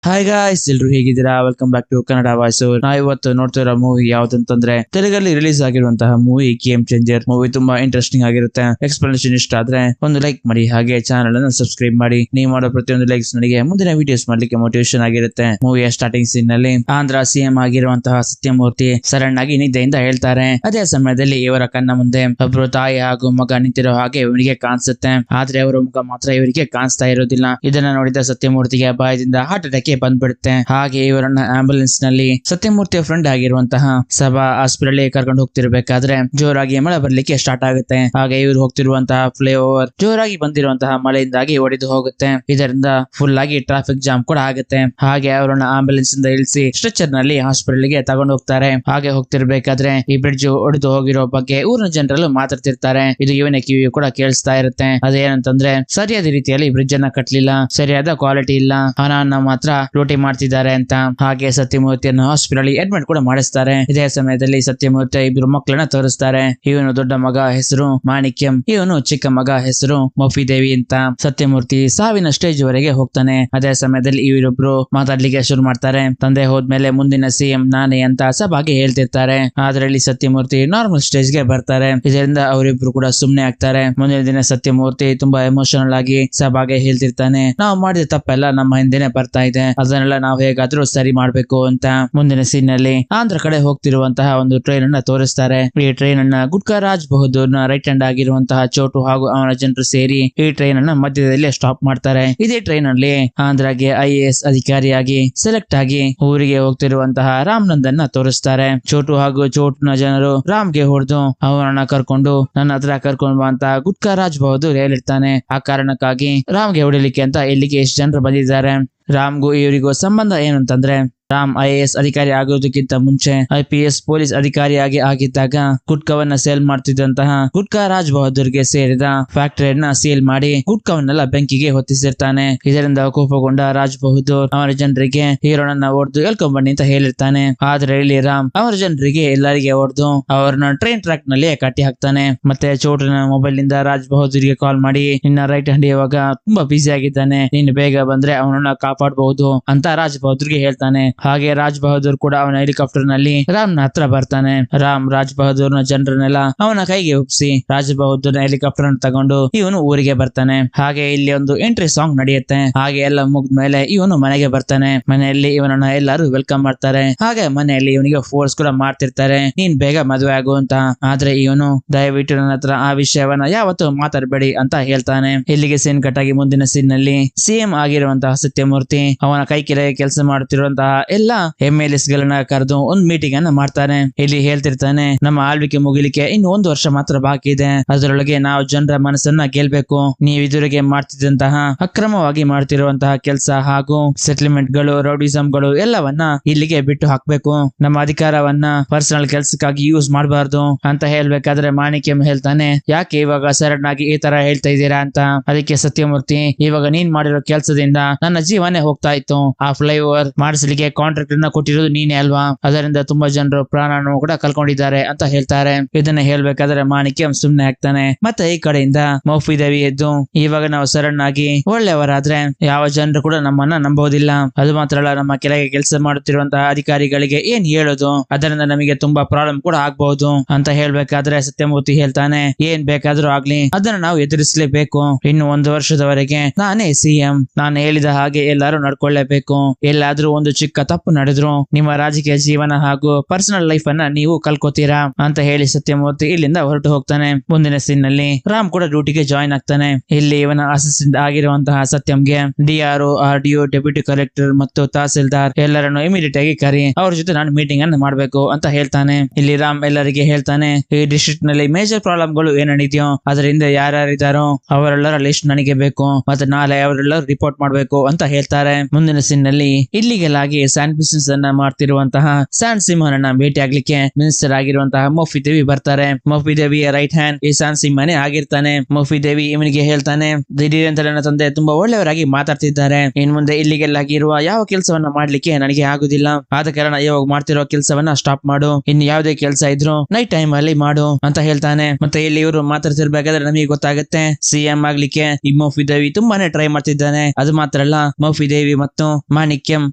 Hi guys, ಎಲ್ರು ಹೇಗಿದ್ದೀರಾ? Welcome back to Kannada voice. ನಾವು ಇವತ್ತು ನೋಡ್ತಿರೋ ಮೂವಿ ಯಾವ್ದಂತಂದ್ರೆ ತೆಲುಗಲ್ಲಿ ರಿಲೀಸ್ ಆಗಿರುವಂತಹ ಮೂವಿ ಗೇಮ್ ಚೇಂಜರ್. ಮೂವಿ ತುಂಬಾ ಇಂಟ್ರೆಸ್ಟಿಂಗ್ ಆಗಿರುತ್ತೆ. ಎಕ್ಸ್ಪ್ಲನೇಷನ್ ಇಷ್ಟ ಆದ್ರೆ ಒಂದು ಲೈಕ್ ಮಾಡಿ, ಹಾಗೆ ಚಾನಲ್ ಅನ್ನು ಸಬ್ಸ್ಕ್ರೈಬ್ ಮಾಡಿ. ನೀವು ಮಾಡೋ ಪ್ರತಿಯೊಂದು ಲೈಕ್ಸ್ ನನಗೆ ಮುಂದಿನ ವಿಡಿಯೋಸ್ ಮಾಡ್ಲಿಕ್ಕೆ ಮೋಟಿವೇಶನ್ ಆಗಿರುತ್ತೆ. ಮೂವಿಯ ಸ್ಟಾರ್ಟಿಂಗ್ ಸೀನ್ ನಲ್ಲಿ ಆಂಧ್ರ ಸಿಎಂ ಆಗಿರುವಂತಹ ಸತ್ಯಮೂರ್ತಿ ಸಡನ್ ಆಗಿ ನಿದ್ದೆಯಿಂದ ಹೇಳ್ತಾರೆ. ಅದೇ ಸಮಯದಲ್ಲಿ ಇವರ ಕಣ್ಣ ಮುಂದೆ ಒಬ್ರು ತಾಯಿ ಹಾಗೂ ಮಗ ನಿಂತಿರೋ ಹಾಗೆ ಇವನಿಗೆ ಕಾಣಿಸುತ್ತೆ. ಆದ್ರೆ ಅವರ ಮುಖ ಮಾತ್ರ ಇವರಿಗೆ ಕಾಣಿಸ್ತಾ ಇರೋದಿಲ್ಲ. ಇದನ್ನ ನೋಡಿದ ಸತ್ಯಮೂರ್ತಿಗೆ ಭಯದಿಂದ ಹಾರ್ಟ್ ಅಟ್ಯಾಕ್ ಬಂದ್ಬಿಡುತ್ತೆ. ಹಾಗೆ ಇವರನ್ನ ಆಂಬುಲೆನ್ಸ್ ನಲ್ಲಿ ಸತ್ಯಮೂರ್ತಿಯ ಫ್ರೆಂಡ್ ಆಗಿರುವಂತಹ ಸಭಾ ಹಾಸ್ಪಿಟಲ್ ಕರ್ಕೊಂಡು ಹೋಗ್ತಿರ್ಬೇಕಾದ್ರೆ ಜೋರಾಗಿ ಮಳೆ ಬರ್ಲಿಕ್ಕೆ ಸ್ಟಾರ್ಟ್ ಆಗುತ್ತೆ. ಹಾಗೆ ಇವರು ಹೋಗ್ತಿರುವಂತಹ ಫ್ಲೈಓವರ್ ಜೋರಾಗಿ ಬಂದಿರುವಂತಹ ಮಳೆಯಿಂದಾಗಿ ಒಡೆದು ಹೋಗುತ್ತೆ. ಇದರಿಂದ ಫುಲ್ ಆಗಿ ಟ್ರಾಫಿಕ್ ಜಾಮ್ ಕೂಡ ಆಗುತ್ತೆ. ಹಾಗೆ ಅವರನ್ನ ಆಂಬುಲೆನ್ಸ್ ಇಂದ ಇಳಿಸಿ ಸ್ಟ್ರೆಚರ್ ನಲ್ಲಿ ಹಾಸ್ಪಿಟಲ್ ಗೆ ತಗೊಂಡು ಹೋಗ್ತಾರೆ. ಹಾಗೆ ಹೋಗ್ತಿರ್ಬೇಕಾದ್ರೆ ಈ ಬ್ರಿಡ್ಜ್ ಒಡೆದು ಹೋಗಿರೋ ಬಗ್ಗೆ ಊರಿನ ಜನರಲ್ಲೂ ಮಾತಾಡ್ತಿರ್ತಾರೆ. ಇದು ಇವನ ಕಿವಿಯು ಕೂಡ ಕೇಳಿಸ್ತಾ ಇರುತ್ತೆ. ಅದೇನಂತಂದ್ರೆ ಸರಿಯಾದ ರೀತಿಯಲ್ಲಿ ಬ್ರಿಡ್ಜ್ ಅನ್ನ ಕಟ್ಟಲಿಲ್ಲ, ಸರಿಯಾದ ಕ್ವಾಲಿಟಿ ಇಲ್ಲ, ಹಣವನ್ನ ಮಾತ್ರ ಲೂಟಿ ಮಾಡ್ತಿದ್ದಾರೆ ಅಂತ. ಹಾಗೆ ಸತ್ಯಮೂರ್ತಿಯನ್ನು ಹಾಸ್ಪಿಟಲ್ ಅಡ್ಮಿಟ್ ಕೂಡ ಮಾಡಿಸ್ತಾರೆ. ಇದೇ ಸಮಯದಲ್ಲಿ ಸತ್ಯಮೂರ್ತಿ ಇಬ್ರು ಮಕ್ಕಳನ್ನ ತೋರಿಸ್ತಾರೆ. ಇವನು ದೊಡ್ಡ ಮಗ ಹೆಸರು ಮಾಣಿಕ್ಯಂ, ಇವನು ಚಿಕ್ಕ ಮಗ ಹೆಸರು ಮೋಫಿದೇವಿ ಅಂತ. ಸತ್ಯಮೂರ್ತಿ ಸಾವಿನ ಸ್ಟೇಜ್ ವರೆಗೆ ಹೋಗ್ತಾನೆ. ಅದೇ ಸಮಯದಲ್ಲಿ ಇವರಿಬ್ರು ಮಾತಾಡ್ಲಿಕ್ಕೆ ಶುರು ಮಾಡ್ತಾರೆ. ತಂದೆ ಹೋದ್ಮೇಲೆ ಮುಂದಿನ ಸಿಎಂ ನಾನೇ ಅಂತ ಸಭಾಗೆ ಹೇಳ್ತಿರ್ತಾರೆ. ಆದ್ರಲ್ಲಿ ಸತ್ಯಮೂರ್ತಿ ನಾರ್ಮಲ್ ಸ್ಟೇಜ್ ಗೆ ಬರ್ತಾರೆ. ಇದರಿಂದ ಅವರಿಬ್ರು ಕೂಡ ಸುಮ್ನೆ ಆಗ್ತಾರೆ. ಮುಂದಿನ ದಿನ ಸತ್ಯಮೂರ್ತಿ ತುಂಬಾ ಎಮೋಷನಲ್ ಆಗಿ ಸಭಾಗೆ ಹೇಳ್ತಿರ್ತಾನೆ, ನಾವು ಮಾಡಿದ ತಪ್ಪೆಲ್ಲ ನಮ್ಮ ಹಿಂದೆನೆ ಬರ್ತಾ ಇದೆ, ಅದನ್ನೆಲ್ಲ ನಾವು ಹೇಗಾದ್ರೂ ಸರಿ ಮಾಡ್ಬೇಕು ಅಂತ. ಮುಂದಿನ ಸೀನ್ ನಲ್ಲಿ ಆಂಧ್ರ ಕಡೆ ಹೋಗ್ತಿರುವಂತಹ ಒಂದು ಟ್ರೈನ್ ಅನ್ನ ತೋರಿಸ್ತಾರೆ. ಈ ಟ್ರೈನ್ ಅನ್ನ ಗುಟ್ಕಾ ರಾಜ್ ಬಹದ್ದೂರ್ ನ ರೈಟ್ ಹ್ಯಾಂಡ್ ಆಗಿರುವಂತಹ ಚೋಟು ಹಾಗೂ ಅವನ ಜನರು ಸೇರಿ ಈ ಟ್ರೈನ್ ಅನ್ನ ಮಧ್ಯದಲ್ಲಿ ಸ್ಟಾಪ್ ಮಾಡ್ತಾರೆ. ಇದೇ ಟ್ರೈನ್ ಅಲ್ಲಿ ಆಂಧ್ರಗೆ IAS ಅಧಿಕಾರಿಯಾಗಿ ಸೆಲೆಕ್ಟ್ ಆಗಿ ಊರಿಗೆ ಹೋಗ್ತಿರುವಂತಹ ರಾಮನಂದನ್ನ ತೋರಿಸ್ತಾರೆ. ಚೋಟು ಹಾಗೂ ಚೋಟುನ ಜನರು ರಾಮ್ಗೆ ಹೊಡೆದು ಅವನನ್ನ ಕರ್ಕೊಂಡು ನನ್ನ ಹತ್ರ ಕರ್ಕೊಂಡು ಬಾ ಅಂತ ಗುಟ್ಕಾ ರಾಜ್ ಬಹದ್ದೂರ್ ಹೇಳಿರ್ತಾನೆ. ಆ ಕಾರಣಕ್ಕಾಗಿ ರಾಮ್ಗೆ ಹೊಡಿಲಿಕ್ಕೆ ಅಂತ ಇಲ್ಲಿಗೆ ಎಷ್ಟು ಜನರು ಬಂದಿದ್ದಾರೆ. ರಾಮ್ಗೂ ಇವರಿಗೂ ಸಂಬಂಧ ಏನು ಅಂತಂದ್ರೆ, ರಾಮ್ IAS ಅಧಿಕಾರಿ ಆಗೋದಕ್ಕಿಂತ ಮುಂಚೆ IPS ಪೊಲೀಸ್ ಅಧಿಕಾರಿಯಾಗಿ ಆಗಿದ್ದಾಗ ಗುಟ್ಕವನ್ನ ಸೇಲ್ ಮಾಡ್ತಿದ್ದಂತಹ ಗುಟ್ಕಾ ರಾಜ್ ಬಹದ್ದೂರ್ಗೆ ಸೇರಿದ ಫ್ಯಾಕ್ಟರಿಯನ್ನ ಸೀಲ್ ಮಾಡಿ ಗುಟ್ಕವನ್ನೆಲ್ಲ ಬೆಂಕಿಗೆ ಹೊತ್ತಿಸಿರ್ತಾನೆ. ಇದರಿಂದ ಕೋಪಗೊಂಡ ರಾಜ್ ಬಹದ್ದೂರ್ ಅವರ ಜನರಿಗೆ ಹೀರೋನನ್ನ ಹೊಡೆದು ಎಳ್ಕೊಂಡ್ ಬನ್ನಿ ಅಂತ ಹೇಳಿರ್ತಾನೆ. ಆದ್ರೆ ಇಲ್ಲಿ ರಾಮ್ ಅವರ ಜನರಿಗೆ ಎಲ್ಲರಿಗೆ ಹೊಡೆದು ಅವರನ್ನ ಟ್ರೈನ್ ಟ್ರ್ಯಾಕ್ ನಲ್ಲಿ ಕಟ್ಟಿ ಹಾಕ್ತಾನೆ. ಮತ್ತೆ ಚೋಟನ ಮೊಬೈಲ್ ನಿಂದ ರಾಜ್ ಬಹದ್ದೂರ್ಗೆ ಕಾಲ್ ಮಾಡಿ, ನಿನ್ನ ರೈಟ್ ಹ್ಯಾಂಡ್ ಇವಾಗ ತುಂಬಾ ಬ್ಯುಸಿ ಆಗಿದ್ದಾನೆ, ನೀನು ಬೇಗ ಬಂದ್ರೆ ಅವನನ್ನ ಕಾಪಾಡಬಹುದು ಅಂತ ರಾಜ್ ಬಹದ್ದೂರ್ಗೆ ಹೇಳ್ತಾನೆ. ಹಾಗೆ ರಾಜ್ ಬಹದ್ದೂರ್ ಕೂಡ ಅವನ ಹೆಲಿಕಾಪ್ಟರ್ ನಲ್ಲಿ ರಾಮ್ ನ ಹತ್ರ ಬರ್ತಾನೆ. ರಾಮ್ ರಾಜ್ ಬಹದ್ದೂರ್ ನ ಜನರನ್ನೆಲ್ಲ ಅವನ ಕೈಗೆ ಒಪ್ಪಿಸಿ ರಾಜ್ ಬಹದ್ದೂರ್ ನ ಹೆಲಿಕಾಪ್ಟರ್ ಅನ್ನು ತಗೊಂಡು ಇವನು ಊರಿಗೆ ಬರ್ತಾನೆ. ಹಾಗೆ ಇಲ್ಲಿ ಒಂದು ಎಂಟ್ರಿ ಸಾಂಗ್ ನಡೆಯುತ್ತೆ. ಹಾಗೆ ಎಲ್ಲ ಮುಗಿದ್ಮೇಲೆ ಇವನು ಮನೆಗೆ ಬರ್ತಾನೆ. ಮನೆಯಲ್ಲಿ ಇವನನ್ನ ಎಲ್ಲರೂ ವೆಲ್ಕಮ್ ಮಾಡ್ತಾರೆ. ಹಾಗೆ ಮನೆಯಲ್ಲಿ ಇವನಿಗೆ ಫೋರ್ಸ್ ಕೂಡ ಮಾಡ್ತಿರ್ತಾರೆ, ನೀನ್ ಬೇಗ ಮದುವೆ ಆಗು ಅಂತ. ಆದ್ರೆ ಇವನು ದಯವಿಟ್ಟು ನನ್ನ ಹತ್ರ ಆ ವಿಷಯವನ್ನ ಯಾವತ್ತೂ ಮಾತಾಡಬೇಡಿ ಅಂತ ಹೇಳ್ತಾನೆ. ಇಲ್ಲಿಗೆ ಸೀನ್ ಕಟ್ ಆಗಿ ಮುಂದಿನ ಸೀನ್ ನಲ್ಲಿ ಸಿಎಂ ಆಗಿರುವಂತಹ ಸತ್ಯಮೂರ್ತಿ ಅವನ ಕೈ ಕೆಳಗೆ ಕೆಲಸ ಮಾಡುತ್ತಿರುವಂತಹ ಎಲ್ಲ MLAs ಗಳನ್ನ ಕರೆದು ಒಂದು ಮೀಟಿಂಗ್ ಅನ್ನ ಮಾಡ್ತಾನೆ. ಇಲ್ಲಿ ಹೇಳ್ತಿರ್ತಾನೆ, ನಮ್ಮ ಆಳ್ವಿಕೆ ಮುಗಿಲಿಕ್ಕೆ ಇನ್ನು 1 ವರ್ಷ ಮಾತ್ರ ಬಾಕಿ ಇದೆ, ಅದರೊಳಗೆ ನಾವು ಜನರ ಮನಸ್ಸನ್ನ ಗೆಲ್ಬೇಕು. ನೀವು ಇದುವರೆಗೆ ಮಾಡ್ತಿದ್ದಂತಹ ಅಕ್ರಮವಾಗಿ ಮಾಡ್ತಿರುವಂತಹ ಕೆಲಸ ಹಾಗೂ ಸೆಟಲ್ಮೆಂಟ್ ಗಳು, ರೌಡಿಸಂ ಗಳು ಎಲ್ಲವನ್ನ ಇಲ್ಲಿಗೆ ಬಿಟ್ಟು ಹಾಕ್ಬೇಕು. ನಮ್ಮ ಅಧಿಕಾರವನ್ನ ಪರ್ಸನಲ್ ಕೆಲಸಕ್ಕಾಗಿ ಯೂಸ್ ಮಾಡಬಾರ್ದು ಅಂತ ಹೇಳ್ಬೇಕಾದ್ರೆ ಮಾಣಿಕ್ಯಂ ಹೇಳ್ತಾನೆ, ಯಾಕೆ ಇವಾಗ ಸಡನ್ ಆಗಿ ಈ ತರ ಹೇಳ್ತಾ ಇದ್ದೀರಾ ಅಂತ. ಅದಕ್ಕೆ ಸತ್ಯಮೂರ್ತಿ, ಇವಾಗ ನೀನ್ ಮಾಡಿರೋ ಕೆಲಸದಿಂದ ನನ್ನ ಜೀವನೇ ಹೋಗ್ತಾ ಇತ್ತು. ಆ ಫ್ಲೈಓವರ್ ಮಾಡಿಸ್ಲಿಕ್ಕೆ ಕಾಂಟ್ರಾಕ್ಟ್ ಅನ್ನ ಕೊಟ್ಟಿರೋದು ನೀನೇ ಅಲ್ವಾ, ಅದರಿಂದ ತುಂಬಾ ಜನರು ಪ್ರಾಣವನ್ನು ಕೂಡ ಕಳ್ಕೊಂಡಿದ್ದಾರೆ ಅಂತ ಹೇಳ್ತಾರೆ. ಇದನ್ನ ಹೇಳ್ಬೇಕಾದ್ರೆ ಮಾಣಿಕ್ಯಂ ಸುಮ್ನೆ ಆಗ್ತಾನೆ. ಮತ್ತೆ ಈ ಕಡೆಯಿಂದ ಮೋಫಿದೇವಿ ಎದ್ದು, ಇವಾಗ ನಾವು ಸಡನ್ ಆಗಿ ಒಳ್ಳೆಯವರಾದ್ರೆ ಯಾವ ಜನರು ಕೂಡ ನಮ್ಮನ್ನ ನಂಬೋದಿಲ್ಲ, ಅದು ಮಾತ್ರ ಅಲ್ಲ ನಮ್ಮ ಕೆಳಗೆ ಕೆಲಸ ಮಾಡುತ್ತಿರುವಂತಹ ಅಧಿಕಾರಿಗಳಿಗೆ ಏನ್ ಹೇಳೋದು, ಅದರಿಂದ ನಮಗೆ ತುಂಬಾ ಪ್ರಾಬ್ಲಮ್ ಕೂಡ ಆಗ್ಬಹುದು ಅಂತ ಹೇಳ್ಬೇಕಾದ್ರೆ ಸತ್ಯಮೂರ್ತಿ ಹೇಳ್ತಾನೆ, ಏನ್ ಬೇಕಾದ್ರೂ ಆಗ್ಲಿ ಅದನ್ನ ನಾವು ಎದುರಿಸಲೇಬೇಕು. ಇನ್ನು 1 ವರ್ಷದವರೆಗೆ ನಾನೇ ಸಿಎಂ, ನಾನು ಹೇಳಿದ ಹಾಗೆ ಎಲ್ಲರೂ ನಡ್ಕೊಳ್ಳೇಬೇಕು. ಎಲ್ಲಾದ್ರೂ ಒಂದು ಚಿಕ್ಕ ತಪ್ಪು ನಡೆದ್ರು ನಿಮ್ಮ ರಾಜಕೀಯ ಜೀವನ ಹಾಗೂ ಪರ್ಸನಲ್ ಲೈಫ್ ಅನ್ನ ನೀವು ಕಲ್ಕೋತೀರಾ ಅಂತ ಹೇಳಿ ಸತ್ಯಮೂರ್ತಿ ಇಲ್ಲಿಂದ ಹೊರಟು ಹೋಗ್ತಾನೆ. ಮುಂದಿನ ಸೀನ್ ನಲ್ಲಿ ರಾಮ್ ಕೂಡ ಡ್ಯೂಟಿಗೆ ಜಾಯಿನ್ ಆಗ್ತಾನೆ. ಇಲ್ಲಿ ಇವನ ಅಸಿಸ್ಟೆಂಟ್ ಆಗಿರುವಂತಹ ಸತ್ಯಂಗೆ DRO, RDO, ಡೆಪ್ಯೂಟಿ ಕಲೆಕ್ಟರ್ ಮತ್ತು ತಹಸೀಲ್ದಾರ್ ಎಲ್ಲರನ್ನು ಇಮಿಡಿಯೇಟ್ ಆಗಿ ಕರಿ, ಅವ್ರ ಜೊತೆ ನಾನು ಮೀಟಿಂಗ್ ಅನ್ನು ಮಾಡ್ಬೇಕು ಅಂತ ಹೇಳ್ತಾನೆ. ಇಲ್ಲಿ ರಾಮ್ ಎಲ್ಲರಿಗೆ ಹೇಳ್ತಾನೆ, ಈ ಡಿಸ್ಟ್ರಿಕ್ಟ್ ನಲ್ಲಿ ಮೇಜರ್ ಪ್ರಾಬ್ಲಮ್ ಗಳು ಏನೇನಿದೆಯೋ ಅದರಿಂದ ಯಾರ್ಯಾರಿದ್ದಾರೋ ಅವರೆಲ್ಲರ ಲಿಸ್ಟ್ ನನಗೆ ಬೇಕು, ಮತ್ತೆ ನಾಳೆ ಅವರೆಲ್ಲರೂ ರಿಪೋರ್ಟ್ ಮಾಡ್ಬೇಕು ಅಂತ ಹೇಳ್ತಾರೆ. ಮುಂದಿನ ಸೀನ್ ನಲ್ಲಿ ಇಲ್ಲಿಗೆಲ್ಲಾಗಿ ಸ್ಯಾಂಡ್ ಬಿಸಿನೆಸ್ ಅನ್ನ ಮಾಡ್ತಿರುವಂತಹ ಸ್ಯಾನ್ ಸಿಂಹನನ್ನ ಭೇಟಿ ಆಗ್ಲಿಕ್ಕೆ ಮಿನಿಸ್ಟರ್ ಆಗಿರುವಂತಹ ಮೋಫಿ ದೇವಿ ಬರ್ತಾರೆ. ಮೋಫಿ ದೇವಿಯ ರೈಟ್ ಹ್ಯಾಂಡ್ ಈ ಸ್ಯಾನ್ ಸಿಂಹನೇ ಆಗಿರ್ತಾನೆ. ಮೋಫಿ ದೇವಿ ಇವನಿಗೆ ಹೇಳ್ತಾನೆ, ದಿಢೀರ್ ಅಂತ ನನ್ನ ತಂದೆ ತುಂಬಾ ಒಳ್ಳೆಯವರಾಗಿ ಮಾತಾಡ್ತಿದ್ದಾರೆ. ಇನ್ ಮುಂದೆ ಇಲ್ಲಿಗೆಲ್ಲಾಗಿರುವ ಯಾವ ಕೆಲಸವನ್ನ ಮಾಡ್ಲಿಕ್ಕೆ ನನಗೆ ಆಗುದಿಲ್ಲ. ಆದ ಕಾರಣ ಇವಾಗ ಮಾಡ್ತಿರೋ ಕೆಲಸವನ್ನ ಸ್ಟಾಪ್ ಮಾಡು. ಇನ್ನು ಯಾವುದೇ ಕೆಲಸ ಇದ್ರು ನೈಟ್ ಟೈಮ್ ಅಲ್ಲಿ ಮಾಡು ಅಂತ ಹೇಳ್ತಾನೆ. ಮತ್ತೆ ಇಲ್ಲಿ ಇವರು ಮಾತಾಡ್ತಿರ್ಬೇಕಾದ್ರೆ ನಮಗೆ ಗೊತ್ತಾಗುತ್ತೆ ಸಿಎಂ ಆಗ್ಲಿಕ್ಕೆ ಈ ಮೋಫಿ ದೇವಿ ತುಂಬಾನೇ ಟ್ರೈ ಮಾಡ್ತಿದ್ದಾನೆ. ಅದು ಮಾತ್ರ ಅಲ್ಲ, ಮೋಫಿ ದೇವಿ ಮತ್ತು ಮಾಣಿಕ್ಯಂ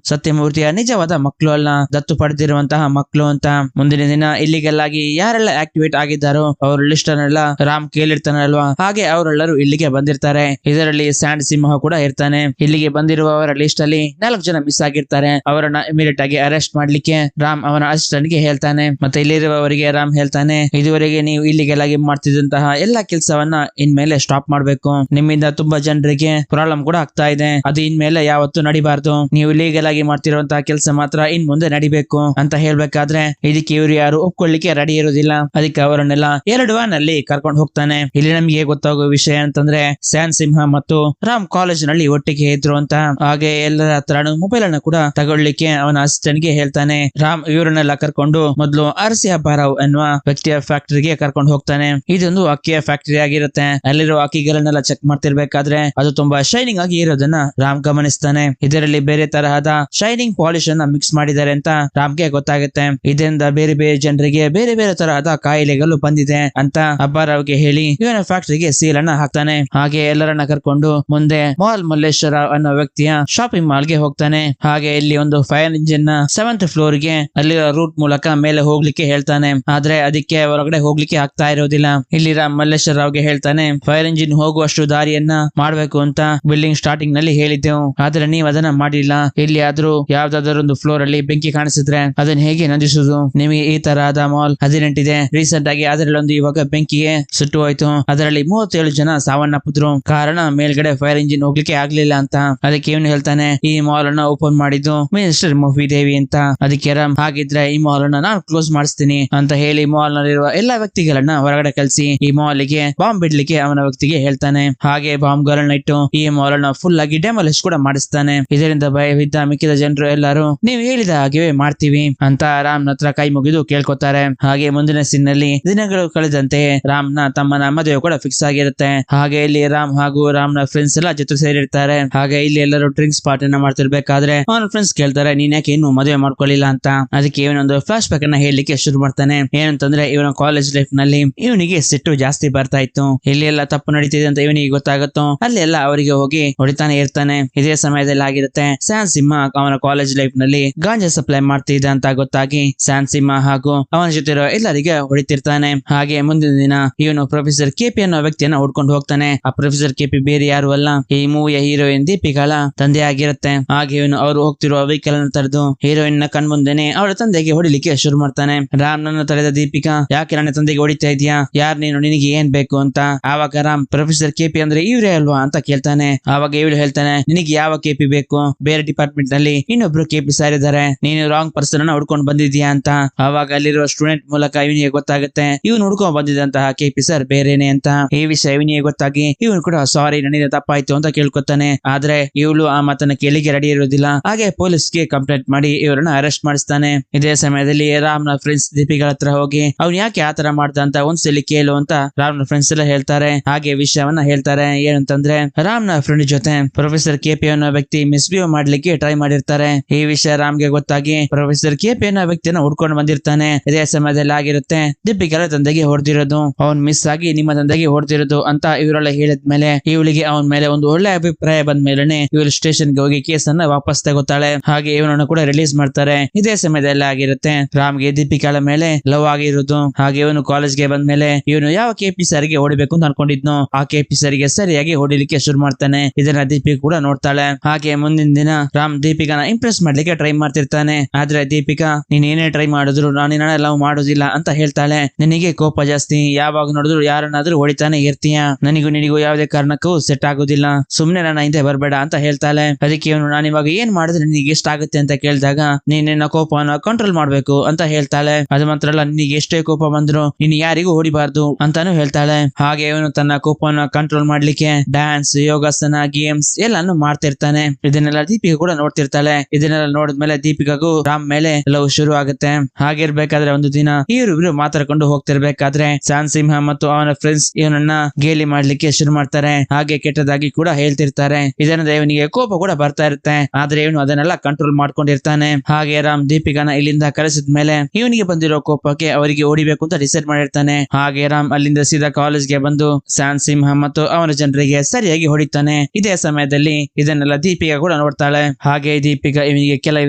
ಸತ್ಯಮೂರ್ತಿಯ ನಿಜವಾದ ಮಕ್ಕಳು ಅಲ್ಲ, ದತ್ತು ಪಡೆದಿರುವಂತಹ ಮಕ್ಕಳು ಅಂತ. ಮುಂದಿನ ದಿನ ಇಲ್ಲಿಗೆಲ್ಲಾಗಿ ಯಾರೆಲ್ಲ ಆಕ್ಟಿವೇಟ್ ಆಗಿದ್ದಾರೋ ಅವ್ರ ಲಿಸ್ಟ್ ಅನ್ನೆಲ್ಲ ರಾಮ್ ಕೇಳಿರ್ತಾನಲ್ವಾ, ಹಾಗೆ ಅವರೆಲ್ಲರೂ ಇಲ್ಲಿಗೆ ಬಂದಿರ್ತಾರೆ. ಇದರಲ್ಲಿ ಸ್ಯಾಂಡ್ ಸಿಂಹ ಕೂಡ ಇರ್ತಾನೆ. ಇಲ್ಲಿಗೆ ಬಂದಿರುವವರ ಲಿಸ್ಟ್ ಅಲ್ಲಿ 4 ಜನ ಮಿಸ್ ಆಗಿರ್ತಾರೆ. ಅವರನ್ನ ಇಮಿಡಿಯೇಟ್ ಆಗಿ ಅರೆಸ್ಟ್ ಮಾಡ್ಲಿಕ್ಕೆ ರಾಮ್ ಅವನ ಅಸಿಸ್ಟೆಂಟ್ ಗೆ ಹೇಳ್ತಾನೆ. ಮತ್ತೆ ಇಲ್ಲಿರುವವರಿಗೆ ರಾಮ್ ಹೇಳ್ತಾನೆ, ಇದುವರೆಗೆ ನೀವು ಇಲ್ಲಿಗೆಲ್ಲಾಗಿ ಮಾಡ್ತಿದ್ದಂತಹ ಎಲ್ಲಾ ಕೆಲಸವನ್ನ ಇನ್ಮೇಲೆ ಸ್ಟಾಪ್ ಮಾಡ್ಬೇಕು. ನಿಮ್ಮಿಂದ ತುಂಬಾ ಜನರಿಗೆ ಪ್ರಾಬ್ಲಮ್ ಕೂಡ ಆಗ್ತಾ ಇದೆ. ಅದು ಇನ್ಮೇಲೆ ಯಾವತ್ತೂ ನಡಿಬಾರ್ದು. ನೀವು ಲೀಗಲ್ ಆಗಿ ಮಾಡ್ತಿರುವಂತಹ ಕೆಲಸ ಮಾತ್ರ ಇನ್ ಮುಂದೆ ನಡಿಬೇಕು ಅಂತ ಹೇಳ್ಬೇಕಾದ್ರೆ ಇದಕ್ಕೆ ಇವರು ಯಾರು ಒಪ್ಕೊಳ್ಳಿಕ್ಕೆ ರೆಡಿ ಇರುವುದಿಲ್ಲ. ಅದಕ್ಕೆ ಅವರನ್ನೆಲ್ಲ 2 ವ್ಯಾನ್ ಅಲ್ಲಿ ಕರ್ಕೊಂಡು ಹೋಗ್ತಾನೆ. ಇಲ್ಲಿ ನಮಗೆ ಗೊತ್ತಾಗುವ ವಿಷಯ ಅಂತಂದ್ರೆ ಸ್ಯಾನ್ ಸಿಂಹ ಮತ್ತು ರಾಮ್ ಕಾಲೇಜ್ ನಲ್ಲಿ ಒಟ್ಟಿಗೆ ಇದ್ರು ಅಂತ. ಹಾಗೆ ಎಲ್ಲರ ಹತ್ರನೂ ಮೊಬೈಲ್ ಅನ್ನು ಕೂಡ ತಗೊಳ್ಳಿಕ್ಕೆ ಅವನ ಅಸಿಸ್ಟೆಂಟ್ ಗೆ ಹೇಳ್ತಾನೆ. ರಾಮ್ ಇವರನ್ನೆಲ್ಲ ಕರ್ಕೊಂಡು ಮೊದಲು ಆರ್ಸಿ ಅಪ್ಪಾರಾವ್ ಎನ್ನುವ ವ್ಯಕ್ತಿಯ ಫ್ಯಾಕ್ಟರಿಗೆ ಕರ್ಕೊಂಡು ಹೋಗ್ತಾನೆ. ಇದೊಂದು ಅಕ್ಕಿಯ ಫ್ಯಾಕ್ಟರಿ ಆಗಿರುತ್ತೆ. ಅಲ್ಲಿರೋ ಅಕ್ಕಿಗಳನ್ನೆಲ್ಲ ಚೆಕ್ ಮಾಡ್ತಿರ್ಬೇಕಾದ್ರೆ ಅದು ತುಂಬಾ ಶೈನಿಂಗ್ ಆಗಿ ಇರೋದನ್ನ ರಾಮ್ ಗಮನಿಸ್ತಾನೆ. ಇದರಲ್ಲಿ ಬೇರೆ ತರಹದ ಶೈನಿಂಗ್ ಪಾಲಿಶ್ ಅನ್ನ ಮಿಕ್ಸ್ ಮಾಡಿದ್ದಾರೆ ಅಂತ ರಾಮ್ಗೆ ಗೊತ್ತಾಗುತ್ತೆ. ಇದರಿಂದ ಬೇರೆ ಬೇರೆ ಜನರಿಗೆ ಬೇರೆ ಬೇರೆ ತರಹದ ಕಾಯಿಲೆಗಳು ಬಂದಿದೆ ಅಂತ ಅಪ್ಪಾರಾವ್ಗೆ ಹೇಳಿ ಇವನ ಫ್ಯಾಕ್ಟರಿಗೆ ಸೀಲ್ ಅನ್ನ ಹಾಕ್ತಾನೆ. ಹಾಗೆ ಎಲ್ಲರನ್ನ ಕರ್ಕೊಂಡು ಮುಂದೆ ಮಾಲ್ ಮಲ್ಲೇಶ್ವರ ಅನ್ನೋ ವ್ಯಕ್ತಿಯ ಶಾಪಿಂಗ್ ಮಾಲ್ ಗೆ ಹೋಗ್ತಾನೆ. ಹಾಗೆ ಇಲ್ಲಿ ಒಂದು ಫೈರ್ ಇಂಜಿನ್ ನ 7th ಫ್ಲೋರ್ ಗೆ ಅಲ್ಲಿರೋ ರೂಟ್ ಮೂಲಕ ಮೇಲೆ ಹೋಗ್ಲಿಕ್ಕೆ ಹೇಳ್ತಾನೆ. ಆದ್ರೆ ಅದಕ್ಕೆ ಹೊರಗಡೆ ಹೋಗ್ಲಿಕ್ಕೆ ಆಗ್ತಾ ಇರೋದಿಲ್ಲ. ಇಲ್ಲಿ ರಾಮ್ ಮಲ್ಲೇಶ್ವರ ರಾವ್ಗೆ ಹೇಳ್ತಾನೆ, ಫೈರ್ ಇಂಜಿನ್ ಹೋಗುವಷ್ಟು ದಾರಿಯನ್ನ ಮಾಡ್ಬೇಕು ಅಂತ ಬಿಲ್ಡಿಂಗ್ ಸ್ಟಾರ್ಟಿಂಗ್ ನಲ್ಲಿ ಹೇಳಿದ್ದೆವು, ಆದ್ರೆ ನೀವು ಅದನ್ನ ಮಾಡಿಲ್ಲ. ಇಲ್ಲಿ ಆದ್ರೂ ಯಾವ್ದಾದ್ರು ಫ್ಲೋರ್ ಅಲ್ಲಿ ಬೆಂಕಿ ಕಾಣಿಸಿದ್ರೆ ಅದನ್ನ ಹೇಗೆ ನಂದಿಸುದು? ನಿಮಗೆ ಈ ತರಹದ ಮಾಲ್ 18 ಇದೆ. ರೀಸೆಂಟ್ ಆಗಿ ಅದರಲ್ಲೊಂದು ಇವಾಗ ಬೆಂಕಿಗೆ ಸುಟ್ಟು ಹೋಯ್ತು. ಅದರಲ್ಲಿ 37 ಜನ ಸಾವನ್ನಪ್ಪಿದ್ರು. ಕಾರಣ ಮೇಲ್ಗಡೆ ಫೈರ್ ಇಂಜಿನ್ ಹೋಗ್ಲಿಕ್ಕೆ ಆಗ್ಲಿಲ್ಲ ಅಂತ. ಅದಕ್ಕೆ ಇವನು ಹೇಳ್ತಾನೆ, ಈ ಮಾಲ್ ಅನ್ನ ಓಪನ್ ಮಾಡಿದ್ದು ಮಿನಿಸ್ಟರ್ ಮೋಫಿ ದೇವಿ ಅಂತ. ಅದಕ್ಕೆ ರಾಮ್, ಹಾಗಿದ್ರೆ ಈ ಮಾಲ್ ಅನ್ನ ನಾನು ಕ್ಲೋಸ್ ಮಾಡಿಸ್ತೀನಿ ಅಂತ ಹೇಳಿ ಮಾಲ್ ನಲ್ಲಿರುವ ಎಲ್ಲಾ ವ್ಯಕ್ತಿಗಳನ್ನ ಹೊರಗಡೆ ಕಳಿಸಿ ಈ ಮಾಲ್ ಗೆ ಬಾಂಬ್ ಬಿಡ್ಲಿಕ್ಕೆ ಅವನ ವ್ಯಕ್ತಿಗೆ ಹೇಳ್ತಾನೆ. ಹಾಗೆ ಬಾಂಬ್ ಗಳನ್ನ ಇಟ್ಟು ಈ ಮಾಲ್ ಅನ್ನ ಫುಲ್ ಆಗಿ ಡೆಮಾಲಿಶ್ ಕೂಡ ಮಾಡಿಸ್ತಾನೆ. ಇದರಿಂದ ಭಯವಿದ್ದ ಮಿಕ್ಕಿದ ಜನರು ಎಲ್ಲರೂ ನೀವು ಹೇಳಿದ ಹಾಗೆ ಮಾಡ್ತೀವಿ ಅಂತ ರಾಮ್ ಹತ್ರ ಕೈ ಮುಗಿದು ಕೇಳ್ಕೊತಾರೆ. ಹಾಗೆ ಮುಂದಿನ ಸೀನ್ ನಲ್ಲಿ ದಿನಗಳು ಕಳೆದಂತೆ ರಾಮ್ ನ ತಮ್ಮನ ಮದುವೆ ಕೂಡ ಫಿಕ್ಸ್ ಆಗಿರುತ್ತೆ. ಹಾಗೆ ಇಲ್ಲಿ ರಾಮ್ ಹಾಗೂ ರಾಮ್ ನ ಫ್ರೆಂಡ್ಸ್ ಎಲ್ಲ ಜೊತೆ ಸೇರಿರ್ತಾರೆ. ಹಾಗೆ ಇಲ್ಲಿ ಎಲ್ಲರೂ ಡ್ರಿಂಕ್ಸ್ ಪಾರ್ಟಿ ಅನ್ನ ಮಾಡ್ತಿರ್ಬೇಕಾದ್ರೆ ಅವನ ಫ್ರೆಂಡ್ಸ್ ಕೇಳ್ತಾರೆ, ನೀನ್ ಯಾಕೆ ಇನ್ನು ಮದುವೆ ಮಾಡ್ಕೊಳ್ಳಿಲ್ಲ ಅಂತ. ಅದಕ್ಕೆ ಇವನೊಂದು ಫ್ಲಾಶ್ ಬ್ಯಾಕ್ ಅನ್ನ ಹೇಳಲಿಕ್ಕೆ ಶುರು ಮಾಡ್ತಾನೆ. ಏನಂತಂದ್ರೆ ಇವನ ಕಾಲೇಜ್ ಲೈಫ್ ನಲ್ಲಿ ಇವನಿಗೆ ಸಿಟ್ಟು ಜಾಸ್ತಿ ಬರ್ತಾ ಇತ್ತು. ಇಲ್ಲಿ ಎಲ್ಲ ತಪ್ಪು ನಡೀತಿದೆ ಅಂತ ಇವನಿಗೆ ಗೊತ್ತಾಗುತ್ತೋ ಅಲ್ಲಿ ಎಲ್ಲ ಅವರಿಗೆ ಹೋಗಿ ಹೊಡಿತಾನೆ ಇರ್ತಾನೆ. ಇದೇ ಸಮಯದಲ್ಲಿ ಆಗಿರುತ್ತೆ ಸ್ಯಾನ್ ಸಿಂಹ ಅವನ ಕಾಲೇಜ್ ಲೈಫ್ ನಲ್ಲಿ ಗಾಂಜಾ ಸಪ್ಲೈ ಮಾಡ್ತಿದ್ದ ಅಂತ ಗೊತ್ತಾಗಿ ಸ್ಯಾನ್ ಸಿಂಹ ಹಾಗೂ ಅವನ ಜೊತೆ ಎಲ್ಲರಿಗೆ ಹೊಡಿತಿರ್ತಾನೆ. ಹಾಗೆ ಮುಂದಿನ ದಿನ ಇವನು ಪ್ರೊಫೆಸರ್ ಕೆಪಿ ಅನ್ನೋ ವ್ಯಕ್ತಿಯನ್ನ ಹುಡ್ಕೊಂಡು ಹೋಗ್ತಾನೆ. ಆ ಪ್ರೊಫೆಸರ್ ಕೆಪಿ ಬೇರೆ ಯಾರು ಅಲ್ಲ, ಈ ಮೂವಿಯ ಹೀರೋಯಿನ್ ದೀಪಿಕಾಳ ತಂದೆ ಆಗಿರುತ್ತೆ. ಹಾಗೆ ಇವನು ಅವರು ಹೋಗ್ತಿರುವ ವೆಹಿಕಲ್ ಅನ್ನು ತಡೆದು ಹೀರೋಯಿನ್ ನ ಕಣ್ಮುಂದೆನೆ ಅವಳ ತಂದೆಗೆ ಹೊಡಿಲಿಕ್ಕೆ ಶುರು ಮಾಡ್ತಾನೆ. ರಾಮ್ ನನ್ನ ತಡೆದ ದೀಪಿಕಾ, ಯಾಕೆ ನನ್ನ ತಂದೆಗೆ ಹೊಡಿತಾ ಇದೀಯಾ? ಯಾರ್ ನೀನು? ನಿನಗೆ ಏನ್ ಬೇಕು ಅಂತ. ಆವಾಗ ರಾಮ್, ಪ್ರೊಫೆಸರ್ ಕೆಪಿ ಅಂದ್ರೆ ಇವ್ರೇ ಅಲ್ವಾ ಅಂತ ಕೇಳ್ತಾನೆ. ಆವಾಗ ಇವಳು ಹೇಳ್ತಾನೆ, ನಿನಗೆ ಯಾವ ಕೆಪಿ ಬೇಕು? ಬೇರೆ ಡಿಪಾರ್ಟ್ಮೆಂಟ್ ನಲ್ಲಿ ಇನ್ನೊಬ್ರು ಕೆಪಿ ಸರ್ ಇದ್ದಾರೆ, ನೀನು ರಾಂಗ್ ಪರ್ಸನ್ ಅನ್ನ ಹುಡ್ಕೊಂಡು ಬಂದಿದ್ಯಾ ಅಂತ. ಆವಾಗ ಅಲ್ಲಿರುವ ಸ್ಟೂಡೆಂಟ್ ಮೂಲಕ ಇವನಿಗೆ ಗೊತ್ತಾಗುತ್ತೆ ಇವನು ಹುಡ್ಕೊಂಡ್ ಬಂದಿದ್ದಂತಹ ಕೆಪಿ ಸರ್ ಬೇರೆನೆ ಅಂತ. ಈ ವಿಷಯ ಇವನಿಗೆ ಗೊತ್ತಾಗಿ ಇವನು ಕೂಡ ಸಾರಿ ನನಗೆ ತಪ್ಪಾಯ್ತು ಅಂತ ಕೇಳ್ಕೊತಾನೆ. ಆದ್ರೆ ಇವಳು ಆ ಮಾತನ್ನ ಕೇಳಿಗೆ ರೆಡಿ ಇರೋದಿಲ್ಲ. ಹಾಗೆ ಪೊಲೀಸ್ಗೆ ಕಂಪ್ಲೇಂಟ್ ಮಾಡಿ ಇವರನ್ನ ಅರೆಸ್ಟ್ ಮಾಡಿಸ್ತಾನೆ. ಇದೇ ಸಮಯದಲ್ಲಿ ರಾಮ್ ನ ಫ್ರೆಂಡ್ಸ್ ದೀಪಿಗಳ ಹತ್ರ ಹೋಗಿ ಅವ್ನು ಯಾಕೆ ಆತರ ಮಾಡ್ದ ಅಂತ ಒಂದ್ಸಲಿ ಕೇಳು ಅಂತ ರಾಮ್ ನ ಫ್ರೆಂಡ್ಸ್ ಎಲ್ಲ ಹೇಳ್ತಾರೆ. ಹಾಗೆ ವಿಷಯವನ್ನ ಹೇಳ್ತಾರೆ. ಏನಂತಂದ್ರೆ ರಾಮ್ ನ ಫ್ರೆಂಡ್ ಜೊತೆ ಪ್ರೊಫೆಸರ್ ಕೆಪಿ ಅನ್ನೋ ವ್ಯಕ್ತಿ ಮಿಸ್ಬಿಹೇವ್ ಮಾಡ್ಲಿಕ್ಕೆ ಟ್ರೈ ಮಾಡಿರ್ತಾರೆ. ಈ ವಿಷಯ ರಾಮ್ಗೆ ಗೊತ್ತಾಗಿ ಪ್ರೊಫೆಸರ್ ಕೆಪಿ ಅನ್ನೋ ವ್ಯಕ್ತಿಯನ್ನ ಹುಡ್ಕೊಂಡು ಬಂದಿರ್ತಾನೆ. ಇದೇ ಸಮಯದಲ್ಲಿ ಆಗಿರುತ್ತೆ ದೀಪಿಕರ ತಂದೆಗೆ ಹೊಡೆದಿರೋದು, ಅವ್ನ್ ಮಿಸ್ ಆಗಿ ನಿಮ್ಮ ತಂದೆಗೆ ಹೊಡೆದಿರೋದು ಅಂತ ಇವರೆಲ್ಲ ಹೇಳಿದ್ಮೇಲೆ ಇವಳಿಗೆ ಅವನ ಮೇಲೆ ಒಂದು ಒಳ್ಳೆ ಅಭಿಪ್ರಾಯ ಬಂದ ಮೇಲೆ ಇವಳು ಸ್ಟೇಷನ್ ಗೆ ಹೋಗಿ ಕೇಸನ್ನ ವಾಪಸ್ ತಗೋತಾಳೆ. ಹಾಗೆ ಇವನನ್ನು ಕೂಡ ರಿಲೀಸ್ ಮಾಡ್ತಾರೆ. ಇದೇ ಸಮಯದಲ್ಲಿ ಆಗಿರುತ್ತೆ ರಾಮ್ಗೆ ದೀಪಿಕಾಳ ಮೇಲೆ ಲವ್ ಆಗಿರೋದು. ಹಾಗೆ ಇವನು ಕಾಲೇಜ್ಗೆ ಬಂದ್ಮೇಲೆ ಇವನು ಯಾವ ಕೆಪಿ ಸರ್ಗೆ ಹೊಡಿಬೇಕು ಅಂತ ಅನ್ಕೊಂಡಿದ್ನೋ ಆ ಕೆಪಿ ಸರ್ಗೆ ಸರಿಯಾಗಿ ಹೊಡಿಲಿಕ್ಕೆ ಶುರು ಮಾಡ್ತಾನೆ. ಇದನ್ನ ದೀಪಿಕಾ ಕೂಡ ನೋಡ್ತಾಳೆ. ಹಾಗೆ ಮುಂದಿನ ದಿನ ರಾಮ್ ದೀಪಿಕಾನ ಇಂಪ್ರೆಸ್ ಮಾಡ್ಲಿಕ್ಕೆ ಟ್ರೈ ಮಾಡ್ತಿರ್ತಾನೆ. ಆದ್ರೆ ದೀಪಿಕಾ, ನೀನ್ ಏನೇ ಟ್ರೈ ಮಾಡಿದ್ರು ನಾನು ನಿನ್ನ ಲವ್ ಮಾಡೋದಿಲ್ಲ ಅಂತ ಹೇಳ್ತಾಳೆ. ನಿನಗೆ ಕೋಪ ಜಾಸ್ತಿ, ಯಾವಾಗ ನೋಡಿದ್ರು ಯಾರನ್ನಾದ್ರೂ ಹೊಡಿತಾನೆ ಇರ್ತೀಯ, ನಿನಗೂ ಯಾವುದೇ ಕಾರಣಕ್ಕೂ ಸೆಟ್ ಆಗೋದಿಲ್ಲ, ಸುಮ್ನೆ ನನ್ನ ಹಿಂದೆ ಬರ್ಬೇಡ ಅಂತ ಹೇಳ್ತಾಳೆ. ಅದಕ್ಕೆ ಇವನು, ನಾನು ಇವಾಗ ಏನ್ ಮಾಡಿದ್ರೆ ನಿನಗೆ ಎಷ್ಟ ಆಗುತ್ತೆ ಅಂತ ಕೇಳಿದಾಗ ನೀನ್ ನಿನ್ನ ಕೋಪನ ಕಂಟ್ರೋಲ್ ಮಾಡ್ಬೇಕು ಅಂತ ಹೇಳ್ತಾಳೆ. ಅದು ಮಾತ್ರ ಅಲ್ಲ, ನಿನಗೆ ಎಷ್ಟೇ ಕೋಪ ಬಂದ್ರು ನೀನ್ ಯಾರಿಗೂ ಹೊಡಿಬಾರ್ದು ಅಂತಾನು ಹೇಳ್ತಾಳೆ. ಹಾಗೆ ಇವನು ತನ್ನ ಕೋಪನ ಕಂಟ್ರೋಲ್ ಮಾಡ್ಲಿಕ್ಕೆ ಡ್ಯಾನ್ಸ್, ಯೋಗಾಸನ, ಗೇಮ್ಸ್ ಎಲ್ಲಾನು ಮಾಡ್ತಿರ್ತಾನೆ. ಇದನ್ನೆಲ್ಲ ದೀಪಿಗೆ ಕೂಡ ನೋಡ್ತಿರ್ತಾಳೆ. ಇದನ್ನ ಇದನ್ನೆಲ್ಲ ನೋಡಿದ್ಮೇಲೆ ದೀಪಿಕಾಗೂ ರಾಮ್ ಮೇಲೆ ಲವ್ ಶುರು ಆಗುತ್ತೆ. ಹಾಗಿರ್ಬೇಕಾದ್ರೆ ಒಂದು ದಿನ ಇವರಿಬ್ರು ಮಾತಾಡ್ಕೊಂಡು ಹೋಗ್ತಿರ್ಬೇಕಾದ್ರೆ ಸ್ಯಾನ್ ಸಿಂಹ ಮತ್ತು ಅವನ ಫ್ರೆಂಡ್ಸ್ ಇವನನ್ನ ಗೇಲಿ ಮಾಡ್ಲಿಕ್ಕೆ ಶುರು ಮಾಡ್ತಾರೆ. ಹಾಗೆ ಕೆಟ್ಟದಾಗಿ ಕೂಡ ಹೇಳ್ತಿರ್ತಾರೆ. ಇದರಿಂದ ಇವನಿಗೆ ಕೋಪ ಕೂಡ ಬರ್ತಾ ಇರುತ್ತೆ. ಆದ್ರೆ ಇವನು ಅದನ್ನೆಲ್ಲ ಕಂಟ್ರೋಲ್ ಮಾಡ್ಕೊಂಡಿರ್ತಾನೆ. ಹಾಗೆ ರಾಮ್ ದೀಪಿಕಾನ ಇಲ್ಲಿಂದ ಕರೆಸಿದ್ಮೇಲೆ ಇವನಿಗೆ ಬಂದಿರೋ ಕೋಪಕ್ಕೆ ಅವರಿಗೆ ಓಡಿಬೇಕು ಅಂತ ಡಿಸೈಡ್ ಮಾಡಿರ್ತಾನೆ. ಹಾಗೆ ರಾಮ್ ಅಲ್ಲಿಂದ ಸೀದಾ ಕಾಲೇಜ್ಗೆ ಬಂದು ಸ್ಯಾನ್ ಸಿಂಹ ಮತ್ತು ಅವನ ಜನರಿಗೆ ಸರಿಯಾಗಿ ಹೊಡಿತಾನೆ. ಇದೇ ಸಮಯದಲ್ಲಿ ಇದನ್ನೆಲ್ಲ ದೀಪಿಕಾ ಕೂಡ ನೋಡ್ತಾಳೆ. ಹಾಗೆ ದೀಪಿಕಾ ಇವನಿಗೆ ಕೆಲವು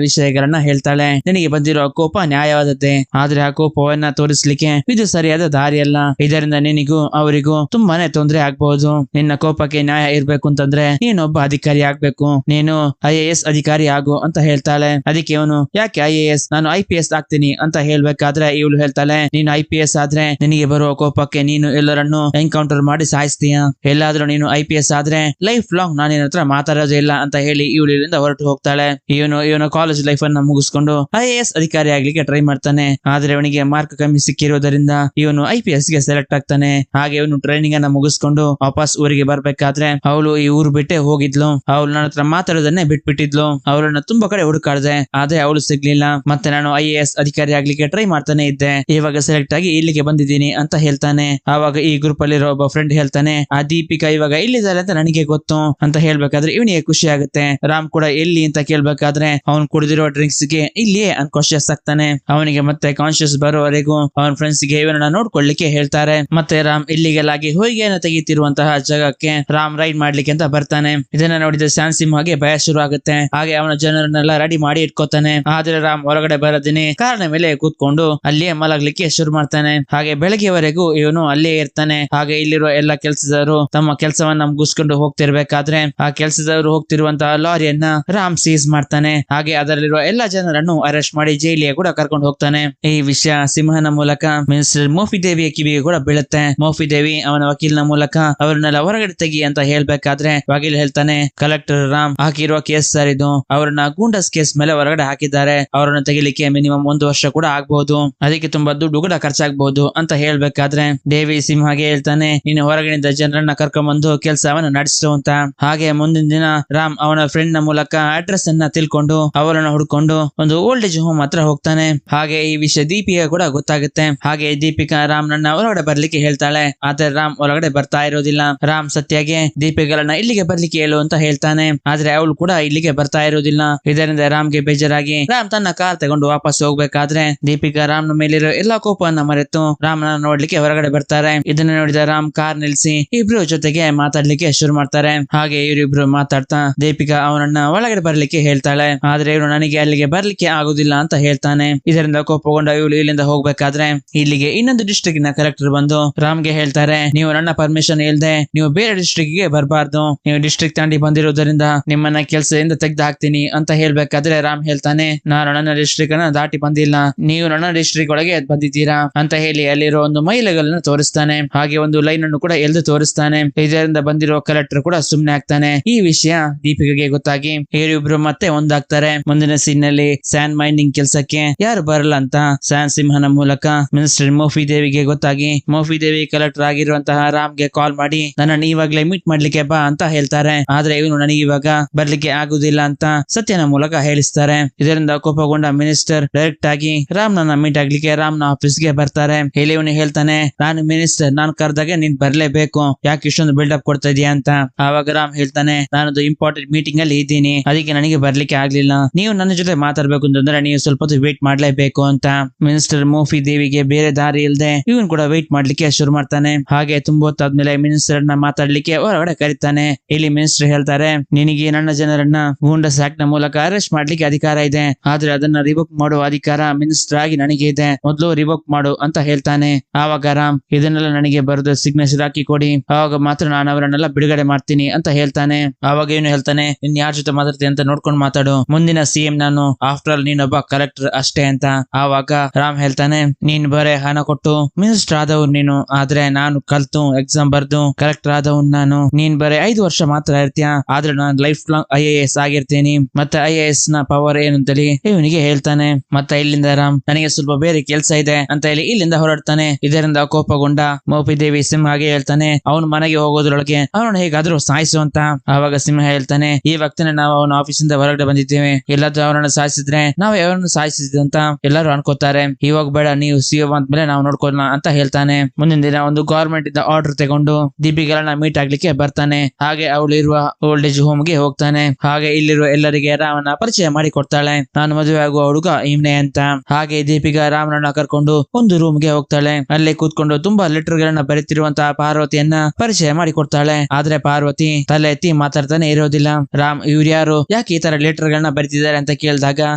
ವಿಷಯಗಳನ್ನ ಹೇಳ್ತಾಳೆ. ನಿನಗೆ ಬಂದಿರೋ ಕೋಪ ನ್ಯಾಯವಾದದ್ದೇ, ಆದ್ರೆ ಆ ಕೋಪವನ್ನ ತೋರಿಸ್ಲಿಕ್ಕೆ ಇದು ಸರಿಯಾದ ದಾರಿಯಲ್ಲ. ಇದರಿಂದ ನಿನಗೂ ಅವರಿಗೂ ತುಂಬಾನೇ ತೊಂದರೆ ಆಗ್ಬಹುದು. ನಿನ್ನ ಕೋಪಕ್ಕೆ ನ್ಯಾಯ ಇರ್ಬೇಕು ಅಂತಂದ್ರೆ ನೀನೊಬ್ಬ ಅಧಿಕಾರಿ ಆಗ್ಬೇಕು. ನೀನು IAS ಅಧಿಕಾರಿ ಆಗು ಅಂತ ಹೇಳ್ತಾಳೆ. ಅದಕ್ಕೆ ಅವನು ಯಾಕೆ IAS, ನಾನು IPS ಆಗ್ತೀನಿ ಅಂತ ಹೇಳ್ಬೇಕಾದ್ರೆ ಇವಳು ಹೇಳ್ತಾಳೆ, ನೀನು IPS ಆದ್ರೆ ನಿನಗೆ ಬರುವ ಕೋಪಕ್ಕೆ ನೀನು ಎಲ್ಲರನ್ನು ಎನ್ಕೌಂಟರ್ ಮಾಡಿ ಸಾಯಿಸ್ತೀಯ. ಎಲ್ಲಾದ್ರೂ ನೀನು IPS ಆದ್ರೆ ಲೈಫ್ ಲಾಂಗ್ ನಾನು ನಿನ್ನ ಹತ್ರ ಮಾತಾಡೋದೇ ಇಲ್ಲ ಅಂತ ಹೇಳಿ ಇವಳು ಇಲ್ಲಿಂದ ಹೊರಟು ಹೋಗ್ತಾಳೆ. ಇವನು ಕಾಲೇಜ್ ಲೈಫ್ ಅನ್ನ ಮುಗಿಸ್ಕೊಂಡು IAS ಅಧಿಕಾರಿ ಆಗ್ಲಿಕ್ಕೆ ಟ್ರೈ ಮಾಡ್ತಾನೆ. ಆದ್ರೆ ಅವನಿಗೆ ಮಾರ್ಕ್ ಕಮ್ಮಿ ಸಿಕ್ಕಿರೋದ್ರಿಂದ ಇವನು IPS ಗೆ ಸೆಲೆಕ್ಟ್ ಆಗ್ತಾನೆ. ಹಾಗೆ ಇವನು ಟ್ರೈನಿಂಗ್ ಅನ್ನ ಮುಗಿಸ್ಕೊಂಡು ವಾಪಸ್ ಊರಿಗೆ ಬರ್ಬೇಕಾದ್ರೆ ಅವಳು ಈ ಊರು ಬಿಟ್ಟೆ ಹೋಗಿದ್ಲು. ಅವಳು ನನ್ನ ಹತ್ರ ಮಾತಾಡೋದನ್ನೇ ಬಿಟ್ಬಿಟ್ಟಿದ್ಲು. ಅವಳನ್ನ ತುಂಬಾ ಕಡೆ ಹುಡುಕಾಡ್ದೆ, ಆದ್ರೆ ಅವಳು ಸಿಗ್ಲಿಲ್ಲ. ಮತ್ತೆ ನಾನು IAS ಅಧಿಕಾರಿ ಆಗ್ಲಿಕ್ಕೆ ಟ್ರೈ ಮಾಡ್ತಾನೆ ಇದ್ದೆ. ಇವಾಗ ಸೆಲೆಕ್ಟ್ ಆಗಿ ಇಲ್ಲಿಗೆ ಬಂದಿದ್ದೀನಿ ಅಂತ ಹೇಳ್ತಾನೆ. ಆವಾಗ ಈ ಗ್ರೂಪ್ ಅಲ್ಲಿರೋ ಒಬ್ಬ ಫ್ರೆಂಡ್ ಹೇಳ್ತಾನೆ, ಆ ದೀಪಿಕಾ ಇವಾಗ ಇಲ್ಲಿದ್ದಾರೆ ಅಂತ ನನಗೆ ಗೊತ್ತು ಅಂತ ಹೇಳ್ಬೇಕಾದ್ರೆ ಇವನಿಗೆ ಖುಷಿ ಆಗುತ್ತೆ. ರಾಮ್ ಕೂಡ ಎಲ್ಲಿ ಅಂತ ಕೇಳ್ಬೇಕಾದ್ರೆ ಅವನು ಕುಡಿದಿರೋ ಡ್ರಿಂಕ್ಸ್ ಗೆ ಇಲ್ಲಿಯೇ ಅನ್ಕಾನ್ಶಿಯಸ್ ಆಗ್ತಾನೆ. ಅವನಿಗೆ ಮತ್ತೆ ಕಾನ್ಶಿಯಸ್ ಬರೋವರೆಗೂ ಅವನ ಫ್ರೆಂಡ್ಸ್ ಗೆ ಇವನನ್ನ ನೋಡ್ಕೊಳ್ಳಿಕ್ಕೆ ಹೇಳ್ತಾರೆ. ಮತ್ತೆ ರಾಮ್ ಇಲ್ಲಿಗೆಲ್ಲಾಗಿ ಹೊಯ್ಗೆಯನ್ನು ತೆಗಿತಿರುವಂತಹ ಜಾಗಕ್ಕೆ ರಾಮ್ ರೈಡ್ ಮಾಡ್ಲಿಕ್ಕೆ ಅಂತ ಬರ್ತಾನೆ. ಇದನ್ನ ನೋಡಿದ ಸ್ಯಾನ್ ಸಿಂಹಗೆ ಭಯ ಶುರು ಆಗುತ್ತೆ. ಹಾಗೆ ಅವನ ಜನರನ್ನೆಲ್ಲ ರೆಡಿ ಮಾಡಿ ಇಟ್ಕೋತಾನೆ. ಆದ್ರೆ ರಾಮ್ ಹೊರಗಡೆ ಬರೋದಿನಿ ಕಾರಣ ಮೇಲೆ ಕೂತ್ಕೊಂಡು ಅಲ್ಲಿಯೇ ಮಲಗ್ಲಿಕ್ಕೆ ಶುರು ಮಾಡ್ತಾನೆ. ಹಾಗೆ ಬೆಳಗ್ಗೆವರೆಗೂ ಇವನು ಅಲ್ಲೇ ಇರ್ತಾನೆ. ಹಾಗೆ ಇಲ್ಲಿರುವ ಎಲ್ಲ ಕೆಲಸದವರು ತಮ್ಮ ಕೆಲಸವನ್ನ ಮುಗಿಸ್ಕೊಂಡು ಹೋಗ್ತಿರ್ಬೇಕಾದ್ರೆ ಆ ಕೆಲಸದವರು ಹೋಗ್ತಿರುವಂತಹ ಲಾರಿಯನ್ನ ರಾಮ್ ಸೀಸ್ ಮಾಡ್ತಾನೆ. ಹಾಗೆ ಅದರಲ್ಲಿರುವ ಎಲ್ಲಾ ಜನರನ್ನು ಅರೆಸ್ಟ್ ಮಾಡಿ ಜೈಲಿಗೆ ಕೂಡ ಕರ್ಕೊಂಡು ಹೋಗ್ತಾನೆ. ಈ ವಿಷಯ ಸಿಂಹನ ಮೂಲಕ ಮಿನಿಸ್ಟರ್ ಮೋಫಿ ದೇವಿಯ ಕಿವಿಗೆ ಕೂಡ ಬೀಳುತ್ತೆ. ಮೋಫಿ ದೇವಿ ಅವನ ವಕೀಲನ ಮೂಲಕ ಅವರನ್ನೆಲ್ಲ ಹೊರಗಡೆ ತೆಗಿ ಅಂತ ಹೇಳ್ಬೇಕಾದ್ರೆ ವಕೀಲ್ ಹೇಳ್ತಾನೆ, ಕಲೆಕ್ಟರ್ ರಾಮ್ ಹಾಕಿರುವ ಕೇಸ್ ಸರ್ ಇದು, ಅವರನ್ನ ಗೂಂಡಸ್ ಕೇಸ್ ಮೇಲೆ ಹೊರಗಡೆ ಹಾಕಿದ್ದಾರೆ. ಅವರನ್ನು ತೆಗಿಲಿಕ್ಕೆ ಮಿನಿಮಮ್ 1 ವರ್ಷ ಕೂಡ ಆಗ್ಬಹುದು, ಅದಕ್ಕೆ ತುಂಬಾ ದುಡ್ಡು ಕೂಡ ಖರ್ಚಾಗಬಹುದು ಅಂತ ಹೇಳ್ಬೇಕಾದ್ರೆ ದೇವಿ ಸಿಂಹಗೆ ಹೇಳ್ತಾನೆ, ನೀನು ಹೊರಗಡೆಯಿಂದ ಜನರನ್ನ ಕರ್ಕೊಂಡ್ಬಂದು ಕೆಲಸವನ್ನ ನಡೆಸು ಅಂತ. ಹಾಗೆ ಮುಂದಿನ ದಿನ ರಾಮ್ ಅವನ ಫ್ರೆಂಡ್ ನ ಮೂಲಕ ಅಡ್ರೆಸ್ ಅನ್ನ ತಿಳ್ಕೊಂಡು ಅವರನ್ನ ಹುಡ್ಕೊಂಡು ಒಂದು ಓಲ್ಡ್ ಏಜ್ ಹೋಮ್ ಹತ್ರ ಹೋಗ್ತಾನೆ. ಹಾಗೆ ಈ ವಿಷಯ ದೀಪಿಕಾ ಕೂಡ ಗೊತ್ತಾಗುತ್ತೆ. ಹಾಗೆ ದೀಪಿಕಾ ರಾಮ್ ನನ್ನ ಹೊರಗಡೆ ಬರ್ಲಿಕ್ಕೆ ಹೇಳ್ತಾಳೆ. ಆದ್ರೆ ರಾಮ್ ಹೊರಗಡೆ ಬರ್ತಾ ಇರೋದಿಲ್ಲ. ರಾಮ್ ಸತ್ಯಗೆ ದೀಪಿಕಾಳನ್ನ ಇಲ್ಲಿಗೆ ಬರ್ಲಿಕ್ಕೆ ಹೇಳು ಅಂತ ಹೇಳ್ತಾನೆ. ಆದ್ರೆ ಅವಳು ಕೂಡ ಇಲ್ಲಿಗೆ ಬರ್ತಾ ಇರೋದಿಲ್ಲ. ಇದರಿಂದ ರಾಮ್ಗೆ ಬೇಜಾರಾಗಿ ರಾಮ್ ತನ್ನ ಕಾರ್ ತಗೊಂಡು ವಾಪಸ್ ಹೋಗ್ಬೇಕಾದ್ರೆ ದೀಪಿಕಾ ರಾಮ್ನ ಮೇಲಿರೋ ಎಲ್ಲಾ ಕೋಪವನ್ನ ಮರೆತು ರಾಮ್ನ ನೋಡ್ಲಿಕ್ಕೆ ಹೊರಗಡೆ ಬರ್ತಾರೆ. ಇದನ್ನ ನೋಡಿದ ರಾಮ್ ಕಾರ್ ನಿಲ್ಸಿ ಇಬ್ರು ಜೊತೆಗೆ ಮಾತಾಡ್ಲಿಕ್ಕೆ ಶುರು ಮಾಡ್ತಾರೆ. ಹಾಗೆ ಇವರಿಬ್ರು ಮಾತಾಡ್ತಾ ದೀಪಿಕಾ ಅವನನ್ನ ಒಳಗಡೆ ಬರ್ಲಿಕ್ಕೆ ಹೇಳ್ತಾಳೆ. ಆದ್ರೆ ಇವನು ನನಗೆ ಅಲ್ಲಿಗೆ ಬರ್ಲಿಕ್ಕೆ ಆಗುದಿಲ್ಲ ಅಂತ ಹೇಳ್ತಾನೆ. ಇದರಿಂದ ಕೋಪಗೊಂಡ ಇವಳು ಇಲ್ಲಿಂದ ಹೋಗ್ಬೇಕಾದ್ರೆ ಇಲ್ಲಿಗೆ ಇನ್ನೊಂದು ಡಿಸ್ಟ್ರಿಕ್ಟ್ ನ ಕಲೆಕ್ಟರ್ ಬಂದು ರಾಮ್ಗೆ ಹೇಳ್ತಾರೆ, ನೀವು ನನ್ನ ಪರ್ಮಿಷನ್ ಇಲ್ಲದೆ ನೀವು ಬೇರೆ ಡಿಸ್ಟ್ರಿಕ್ಟ್ ಗೆ ಬರಬಾರ್ದು. ನೀವು ಡಿಸ್ಟ್ರಿಕ್ಟ್ ತಾಂಡಿ ಬಂದಿರೋದ್ರಿಂದ ನಿಮ್ಮನ್ನ ಕೆಲಸದಿಂದ ತೆಗೆದು ಹಾಕ್ತೀನಿ ಅಂತ ಹೇಳ್ಬೇಕಾದ್ರೆ ರಾಮ್ ಹೇಳ್ತಾನೆ, ನಾನು ನನ್ನ ಡಿಸ್ಟ್ರಿಕ್ಟ್ ಅನ್ನ ದಾಟಿ ಬಂದಿಲ್ಲ, ನೀವು ನನ್ನ ಡಿಸ್ಟ್ರಿಕ್ಟ್ ಒಳಗೆ ಬಂದಿದ್ದೀರಾ ಅಂತ ಹೇಳಿ ಅಲ್ಲಿರೋ ಒಂದು ಮೈಲುಗಳನ್ನ ತೋರಿಸ್ತಾನೆ. ಹಾಗೆ ಒಂದು ಲೈನ್ ಅನ್ನು ಕೂಡ ಎಳೆದು ತೋರಿಸ್ತಾನೆ. ಇದರಿಂದ ಬಂದಿರೋ ಕಲೆಕ್ಟರ್ ಕೂಡ ಸುಮ್ನೆ ಆಗ್ತಾನೆ. ಈ ವಿಷಯ ದೀಪಿಕಾಗೆ ಗೊತ್ತಾಗಿ ಇವರಿಬ್ರು ಮತ್ತೆ ಒಂದಾಗ್ತಾರೆ. ಮುಂದಿನ ಸೀನ್ ನಲ್ಲಿ ಸ್ಯಾನ್ ಮೈನಿಂಗ್ ಕೆಲಸಕ್ಕೆ ಯಾರು ಬರಲ್ಲ ಅಂತ ಸ್ಯಾನ್ ಸಿಂಹನ ಮೂಲಕ ಮಿನಿಸ್ಟರ್ ಮೋಫಿ ದೇವಿಗೆ ಗೊತ್ತಾಗಿ ಮೋಫಿ ದೇವಿ ಕಲೆಕ್ಟರ್ ಆಗಿರುವಂತಹ ರಾಮ್ಗೆ ಕಾಲ್ ಮಾಡಿ ನನ್ನ ಇವಾಗ್ಲೇ ಮೀಟ್ ಮಾಡ್ಲಿಕ್ಕೆ ಬಾ ಅಂತ ಹೇಳ್ತಾರೆ. ಆದ್ರೆ ಇವನು ನನಗೆ ಇವಾಗ ಬರ್ಲಿಕ್ಕೆ ಆಗುದಿಲ್ಲ ಅಂತ ಸತ್ಯನ ಮೂಲಕ ಹೇಳಿಸ್ತಾರೆ. ಇದರಿಂದ ಕೋಪಗೊಂಡ ಮಿನಿಸ್ಟರ್ ಡೈರೆಕ್ಟ್ ಆಗಿ ರಾಮ್ ನನ್ನ ಮೀಟ್ ಆಗ್ಲಿಕ್ಕೆ ರಾಮ್ನ ಆಫೀಸ್ಗೆ ಬರ್ತಾರೆ. ಇಲ್ಲಿ ಇವನು ಹೇಳ್ತಾನೆ, ನಾನು ಮಿನಿಸ್ಟರ್, ನಾನು ಕರೆದಾಗ ನೀನ್ ಬರ್ಲೇಬೇಕು, ಯಾಕೆ ಇಷ್ಟೊಂದು ಬಿಲ್ಡಪ್ ಕೊಡ್ತಾ ಇದೀಯ ಅಂತ. ಆವಾಗ ರಾಮ್ ಹೇಳ್ತಾನೆ, ನಾನೊಂದು ಇಂಪಾರ್ಟೆಂಟ್ ಮೀಟಿಂಗ್ ಅಲ್ಲಿ ಇದ್ದೀನಿ, ಅದಕ್ಕೆ ನನಗೆ ಬರ್ಲಿಕ್ಕೆ ಆಗ್ಲಿಲ್ಲ. ನೀವು ನನ್ನ ಜೊತೆ ಮಾತಾಡ್ಬೇಕು ಅಂತಂದ್ರೆ ನೀವು ಸ್ವಲ್ಪ ಹೊತ್ತು ವೇಟ್ ಮಾಡ್ಲೇಬೇಕು ಅಂತ. ಮಿನಿಸ್ಟರ್ ಮೋಫಿ ದೇವಿಗೆ ಬೇರೆ ದಾರಿ ಇಲ್ಲದೆ ಇವನ್ ಕೂಡ ವೇಟ್ ಮಾಡ್ಲಿಕ್ಕೆ ಶುರು ಮಾಡ್ತಾನೆ. ಹಾಗೆ ತುಂಬಾ ಹೊತ್ತಾದ್ಮೇಲೆ ಮಿನಿಸ್ಟರ್ ನ ಮಾತಾಡ್ಲಿಕ್ಕೆ ಹೊರಗಡೆ ಕರೀತಾನೆ. ಇಲ್ಲಿ ಮಿನಿಸ್ಟರ್ ಹೇಳ್ತಾರೆ, ನಿನಗೆ ನನ್ನ ಜನರನ್ನ ಗೂಂಡಸ್ ಆಕ್ಟ್ ನ ಮೂಲಕ ಅರೆಸ್ಟ್ ಮಾಡ್ಲಿಕ್ಕೆ ಅಧಿಕಾರ ಇದೆ, ಆದ್ರೆ ಅದನ್ನ ರಿವೋಕ್ ಮಾಡುವ ಅಧಿಕಾರ ಮಿನಿಸ್ಟರ್ ಆಗಿ ನನಗೆ ಇದೆ, ಮೊದಲು ರಿವೋಕ್ ಮಾಡು ಅಂತ ಹೇಳ್ತಾನೆ. ಆವಾಗ ರಾಮ್, ಇದನ್ನೆಲ್ಲ ನನಗೆ ಬರೆದು ಸಿಗ್ನೇಚರ್ ಹಾಕಿ ಕೊಡಿ, ಆವಾಗ ಮಾತ್ರ ನಾನು ಅವರನ್ನೆಲ್ಲ ಬಿಡುಗಡೆ ಮಾಡ್ತೀನಿ ಅಂತ ಹೇಳ್ತಾನೆ. ಆವಾಗ ಇವನು ಹೇಳ್ತಾನೆ, ಇನ್ ಯಾರ ಜೊತೆ ಮಾತಾಡ್ತೀನಿ ಅಂತ ನೋಡ್ಕೊಂಡು ಮಾತಾಡು, ಮುಂದಿನ CM ನಾನು, ಆಫ್ಟರ್ ಆಲ್ ನೀನೊಬ್ಬ ಕಲೆಕ್ಟರ್ ಅಷ್ಟೇ ಅಂತ. ಆವಾಗ ರಾಮ್ ಹೇಳ್ತಾನೆ, ನೀನ್ ಬರೇ ಹಣ ಕೊಟ್ಟು ಮಿನಿಸ್ಟರ್ ಆದವ್ರು ನೀನು, ಆದ್ರೆ ನಾನು ಕಲ್ತು ಎಕ್ಸಾಮ್ ಬರ್ದು ಕಲೆಕ್ಟರ್ ಆದವ್ನು ನಾನು. ನೀನ್ ಬರೇ 5 ವರ್ಷ ಮಾತ್ರ ಇರ್ತೀಯ, ಆದ್ರೆ ನಾನು ಲೈಫ್ ಲಾಂಗ್ IAS ಆಗಿರ್ತೀನಿ. ಮತ್ತೆ IAS ನ ಪವರ್ ಏನಂತೇಳಿ ಇವನಿಗೆ ಹೇಳ್ತಾನೆ. ಮತ್ತೆ ಇಲ್ಲಿಂದ ರಾಮ್, ನನಗೆ ಸ್ವಲ್ಪ ಬೇರೆ ಕೆಲಸ ಇದೆ ಅಂತ ಹೇಳಿ ಇಲ್ಲಿಂದ ಹೊರಡ್ತಾನೆ. ಇದರಿಂದ ಕೋಪಗೊಂಡ ಮೋಪಿ ದೇವಿ ಸಿಂಹಗೆ ಹೇಳ್ತಾನೆ, ಅವನು ಮನೆಗೆ ಹೋಗೋದ್ರೊಳಗೆ ಅವನನ್ನು ಹೇಗಾದ್ರೂ ಸಾಯಿಸು ಅಂತ. ಆವಾಗ ಸಿಂಹ ಹೇಳ್ತಾನೆ, ಈ ವಕ್ತನೇ ನಾವು ಅವನ ಆಫೀಸಿಂದ ಹೊರಗಡೆ ಬಂದಿದ್ದೀವಿ, ಹೋಗಿದ್ದೇವೆ, ಎಲ್ಲಾದ್ರೂ ಅವರನ್ನ ಸಾಯಿಸಿದ್ರೆ ನಾವು ಯಾರನ್ನು ಸಾಯಿಸಿದ್ವಿ ಅಂತ ಎಲ್ಲರೂ ಅನ್ಕೋತಾರೆ. ಇವಾಗ ಬೇಡ, ನೀವು ಸಿಎಂ ಅಂದ್ಮೇಲೆ ನಾವು ನೋಡ್ಕೊಳ್ಳೋಣ ಅಂತ ಹೇಳ್ತಾನೆ. ಮುಂದಿನ ದಿನ ಒಂದು ಗವರ್ಮೆಂಟ್ ಇಂದ ಆರ್ಡರ್ ತಗೊಂಡು ದೀಪಿಕಾಳನ್ನ ಮೀಟ್ ಆಗ್ಲಿಕ್ಕೆ ಬರ್ತಾನೆ. ಹಾಗೆ ಅವಳು ಇರುವ ಓಲ್ಡ್ ಏಜ್ ಹೋಮ್ ಗೆ ಹೋಗ್ತಾನೆ. ಹಾಗೆ ಇಲ್ಲಿರುವ ಎಲ್ಲರಿಗೆ ರಾಮನ ಪರಿಚಯ ಮಾಡಿ ಕೊಡ್ತಾಳೆ. ನಾನು ಮದುವೆ ಆಗುವ ಹುಡುಗ ಇವನೇ ಅಂತ. ಹಾಗೆ ದೀಪಿಕಾ ರಾಮನನ್ನ ಕರ್ಕೊಂಡು ಒಂದು ರೂಮ್ ಗೆ ಹೋಗ್ತಾಳೆ. ಅಲ್ಲೇ ಕೂತ್ಕೊಂಡು ತುಂಬಾ ಲೆಟರ್ ಗಳನ್ನ ಬರೀತಿರುವಂತಹ ಪಾರ್ವತಿಯನ್ನ ಪರಿಚಯ ಮಾಡಿ ಕೊಡ್ತಾಳೆ. ಆದ್ರೆ ಪಾರ್ವತಿ ತಲೆ ಎತ್ತಿ ಮಾತಾಡ್ತಾನೆ ಇರೋದಿಲ್ಲ. ರಾಮ್ ಇವ್ರು ಯಾರು, ಯಾಕೆ ಈ ತರ ಲೆಟರ್ ಗಳನ್ನ ಬರೀತಿದ್ದಾರೆ ಅಂತ ಕೇಳಿದಾಗ